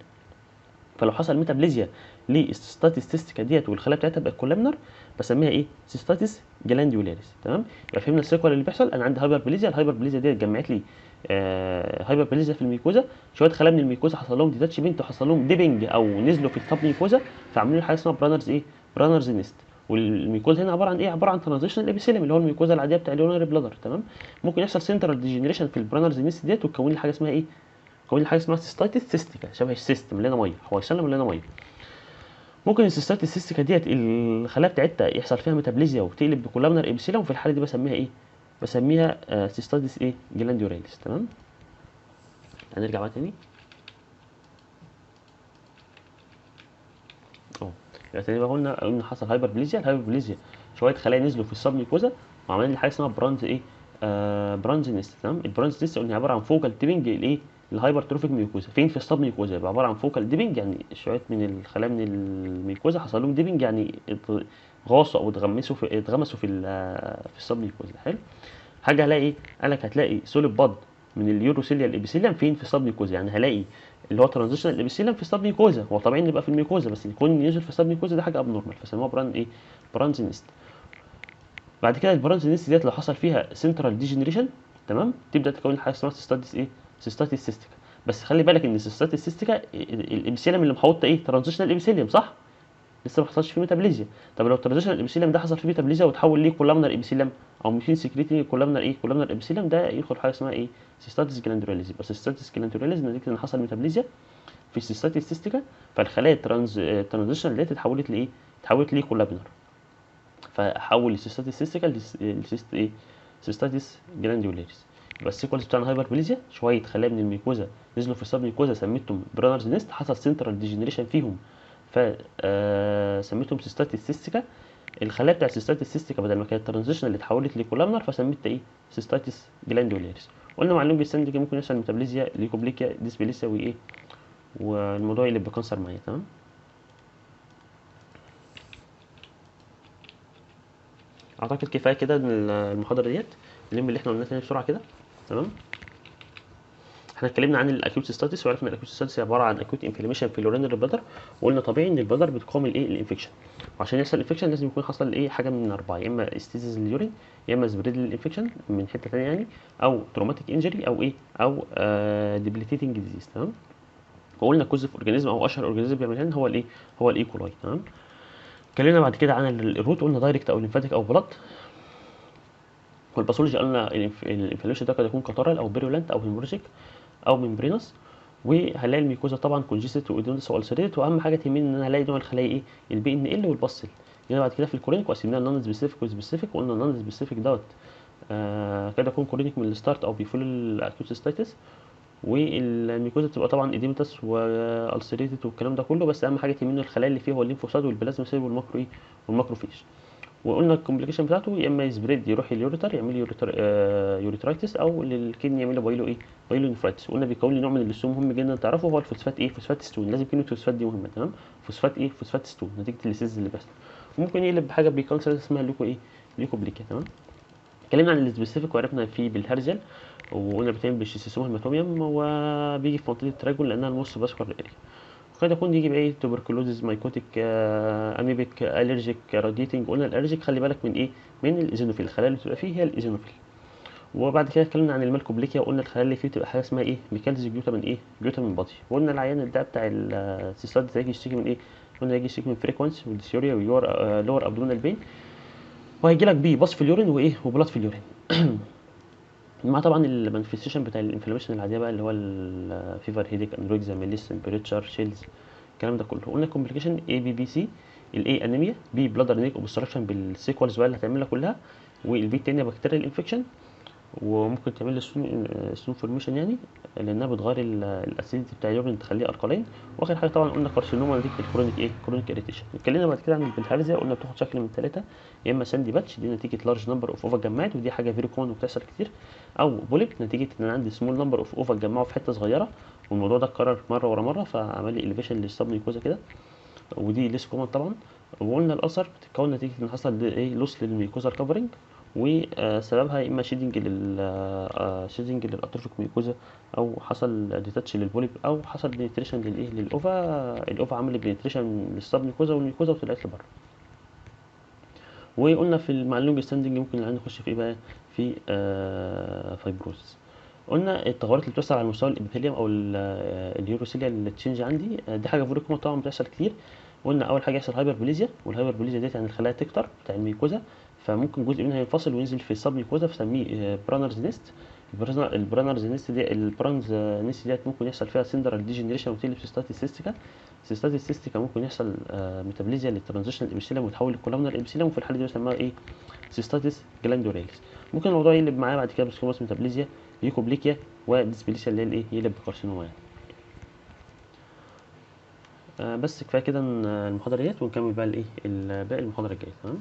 Speaker 1: فلو حصل ميتابليزيا للسيستاتيس تيستيكا ديت والخلايا بتاعتها بقت كولامنر بسميها ايه سيستاتيس جلانديولاريس. تمام. يبقى فهمنا السيكوال اللي بيحصل. انا عندي هايبربليزيا، الهايبربليزيا ديت جمعت لي هايبربليزيا في الميكوزا، شويه خلايا من الميكوزا حصل لهم ديتاتشمنت وحصل لهم ديبنج او نزلوا في التوب ميكوزا فعملوا لي حاجه اسمها برانرز ايه برانرز نيست. والميكوزا هنا عباره عن ايه عباره عن ترانزيشنال ابيثيليوم اللي هو الميكوزا العاديه بتاع اليورينري بلادر. تمام. ممكن يحصل سنترال ديجنريشن في البرانرز نيست ديت وتكون لي حاجه اسمها ايه تكون لي حاجه اسمها سيستايتس سيستيكا شبه السيست مليانه ميه حويصله مليانه ميه. ممكن السيستات السيستيكا ديت الخلايا بتاعتها يحصل فيها ميتابليزيا وتقلب بكولامنر ابيثيليوم وفي الحاله دي بسميها ايه بسميها سيستاتس ايه جلانديولاريس. تمام. هنرجع بقى تاني يبقى تاني بقى قلنا حصل هايبربليزيا. الهايبربليزيا شويه خلايا نزلوا في السب ميكوزا وعملنا لي حاجه اسمها برانز ايه برانز نيست. تمام. البرانز نيست قلنا عباره عن فوكال تيبنج الايه الهايبرتروفيك ميكوزا فين في السب ميكوزا يبقى عباره عن فوكال ديبنج يعني شويه من الخلايا من الميكوزا حصل لهم ديبنج يعني غاصوا او اتغمسوا في السب ميكوزا. حلو. حاجه هلاقي ايه قال لك هتلاقي سوليد باد من اليوروسيليال ابيثيليوم فين؟ في السب ميكوزا. يعني هلاقي اللي هو ترانزيشنال ابيثيليوم في السب ميكوزا، هو طبيعي يبقى في الميكوزا، بس يكون ينزل في السب ميكوزا ده حاجه اب نورمال، فسموها بران ايه؟ برانز نست. بعد كده البرانز نست ديت لو حصل فيها سنترال ديجنريشن، تمام، تبدا تكون حاجه اسمها سيستاتيس ايه؟ سيستاتيس سيستيكا. بس خلي بالك ان السيستاتيس سيستيكا الابيثيليوم اللي محوطه ايه؟ ترانزيشنال ابيثيليوم، صح؟ لسه ما حصلش فيه ميتابليزيا. طب لو الترانزيشنال ابيثيليوم ده حصل فيه ميتابليزيا وتحول ليه كولامنر ابيثيليوم او ميثين سكريتنج كولامنر ايه؟ كولامنر ابيثيليوم، ده يدخل حاجه اسمها ايه؟ سيستاتيس جلاندولاريز. يبقى سيستاتيس جلاندولاريز نتيجه ان حصل ميتابليزيا في السيستاتيس سيستيكا، فالخلايا الترانزيشنال ديت اتحولت لايه؟ اتحولت ليه كولامنر، فحول السيستاتيس سيستيكا لسيست ايه؟ سيستاتيس جلاندولاريز. يبقى السيكونس بتاع الهايبربليزيا شويه خلايا من الميكوزا نزلوا في السب ميكوزا، سميتهم برانرز نيست، حصل سنترال ديجنريشن فيهم ف سميتهم سيستاتيس سيستيكا. الخلايا بتاع السيستاتيس سيستيكا بدل ما كانت ترانزيشنال اللي اتحولت لكولامنر فسميتها ايه؟ سيستاتيس جلاندولاريز. قلنا مع اللونج ستاندنج ممكن يحصل ميتابليزيا، ليكوبليكيا، ديسبليسيا، وايه، والموضوع يقلب بكانسر معايا. تمام. اعتقد كفايه كده المحاضره ديت، نلم اللي احنا قلناه تاني بسرعه كده. تمام. احنا اتكلمنا عن الاكيوت ستاتس، وعرفنا الاكيوت ستاتس عباره عن اكيوت انفلاميشن في اليورينري بلادر، وقلنا طبيعي ان البلادر بتقاوم الايه؟ الانفكشن، وعشان يحصل انفكشن لازم يكون حصل ايه؟ حاجه من اربعه، يا اما استيزيس اليورين، يا اما سبريد للانفكشن من حته ثانيه يعني، او تروماتيك انجري، او ايه؟ او ديبليتيتنج ديزيز. تمام. وقلنا كوز اوف اورجانيزم او اشهر اورجانيزم بيعملها لنا هو الايه؟ هو الايكولاي. تمام. اتكلمنا بعد كده عن الروت، قلنا دايركت او ليمفاتيك او بلاد. والباثولوجي قلنا الانفلاميشن ده قد يكون كاترال او بيرولنت او هيموريجيك او ممبرينس. وهنلاقي الميكوزا طبعا كونجستد وايدونس والسريت، واهم حاجه تهمني ان انا هلاقي نوع الخلايا ايه؟ البي ان ال والباسل. جينا بعد كده في الكورونيك وقسمناها نون سبيسيفيك وسبيسيفيك، وقلنا النون سبيسيفيك دوت كده يكون كورونيك من الستارت او بيفول الاكيوت ستاتس. والميكوزا بتبقى طبعا اديمتس والسريتد والكلام ده كله، بس اهم حاجه تهمني الخلايا اللي فيه هو الليمفوسايت والبلازما سيل والماكرو ايه؟ والماكروفيج. وقلنا الكومبليكيشن بتاعته يا اما يسبريد يروح اليوريتر يعمل يوريترايتس، او للكدني يعمل بايلو ايه؟ بايلو نفرايتس. وقلنا بيكون لي نوع من السموم مهم جدا تعرفه، هو الفوسفات ايه؟ فوسفات ستون. لازم كلمه فوسفات دي مهمه. تمام. فوسفات ايه؟ فوسفات ستون نتيجه السيز اللي بيحصل، وممكن يقلب بحاجه بريكانسر اسمها ليكو ايه؟ ليكوبليكيا. تمام. اتكلمنا عن السبيسيفيك وعرفنا فيه بالهرزل، وقلنا بيتعمل بالشيستوسوم هيماتوميوم، وبيجي في منطقه التراجون لانها الموست فاسكولار اريا. قد يكون يجي بايه؟ توبركلوزيس، مايكوتيك، اميبيك، الرجيك، راديتنج. قلنا الالرجيك خلي بالك من ايه؟ من الايزينوفيل، الخلايا اللي بتبقى فيه هي الايزينوفيل. وبعد كده اتكلمنا عن المالكوبليكيا، وقلنا الخلايا اللي فيه بتبقى حاجه اسمها ايه؟ ميكانيز جلوتامين ايه؟ جلوتامين بادي. وقلنا العيان ده بتاع السيستات ده يجي يشتكي من ايه؟ قلنا يجي يشتكي من فريكونس وديسيوريا ويور لور ابدومينال بين، وهيجي لك بيه باص في اليورين وايه؟ وبلاد في اليورين. مع طبعا المانيفستيشن بتاع الانفلاميشن العاديه بقى اللي هو الفيفر، هيديك، انوركسيا، ميليس، تمبريتشر، شيلز، الكلام ده كله. قلنا كومبليكيشن اي بي بي سي، الاي انيميا، بي بلادر نيك اوبستراكشن بالسيكوالز بقى اللي هتعملها كلها، والبي التانيه بكتيريال انفكشن، وممكن تعمل لي ستون فورميشن يعني لانها بتغير الاسيديتي بتاع اليورين تخليه القلين. واخر حاجه طبعا قلنا كارسينوما نتيجه الكرونيك ايه؟ كرونيك اريتيشن. اتكلمنا بعد كده عن البلهارزيا، قلنا بتاخد شكل من ثلاثه، يا اما ساندي باتش دي نتيجه لارج نمبر اوف اوفا جمعت، ودي حاجه فيري كومن وبتحصل كتير، او بوليب نتيجه ان انا عندي سمول نمبر اوف اوفا اتجمعوا في حته صغيره، والموضوع ده اتكرر مره ورا مره فعمل لي اليفيشن للسب ميكوزا كده، ودي ليس كومن طبعا. وقلنا الالسر بتتكون نتيجه ان حصل ايه؟ لوس للميكوزا كفرنج، وسببها يا اما شيدنج شيدنج للاتروفيك ميكوزا، او حصل ديتاتش للبوليب، او حصل بنتريشن للايه؟ للاوفا، الاوفا عمل بنتريشن للسب ميكوزا والميكوزا وطلعت لبره. وقلنا في مع اللونج ستاندنج ممكن العين نخش في ايه بقى؟ في فايبروزس. قلنا التغيرات اللي بتحصل على مستوى الابيثيليوم او اليوروسيليا اللي تشينج عندي، دي حاجه فيري كومن طبعا بتحصل كتير. قلنا اول حاجه يحصل هايبربليزيا، والهايبربليزيا ديت يعني الخلايا تكتر بتاع الميكوزا، فممكن جزء منها ينفصل وينزل في السب ميكوزا فسميه برانرز نيست. البرانرز نيست دي البرانز نيست ديت ممكن يحصل فيها سندرال ديجنريشن وتقلب سيستاتيس سيستيكا. سيستاتيس سيستيكا ممكن يحصل ميتابليزيا للترانزيشن الابيثيليوم ويتحول للكولامنر الابيثيليوم، وفي الحاله دي بنسميها ايه؟ سيستاتيس جلاندوريلس. ممكن الموضوع يقلب معايا بعد كده بسكوماس ميتابليزيا، ليكوبليكيا، وديسبليسيا اللي هي الايه؟ يقلب بكارسينوما يعني. بس كفايه كده المحاضره ديت، ونكمل بقى الايه؟ باقي المحاضره الجايه. تمام.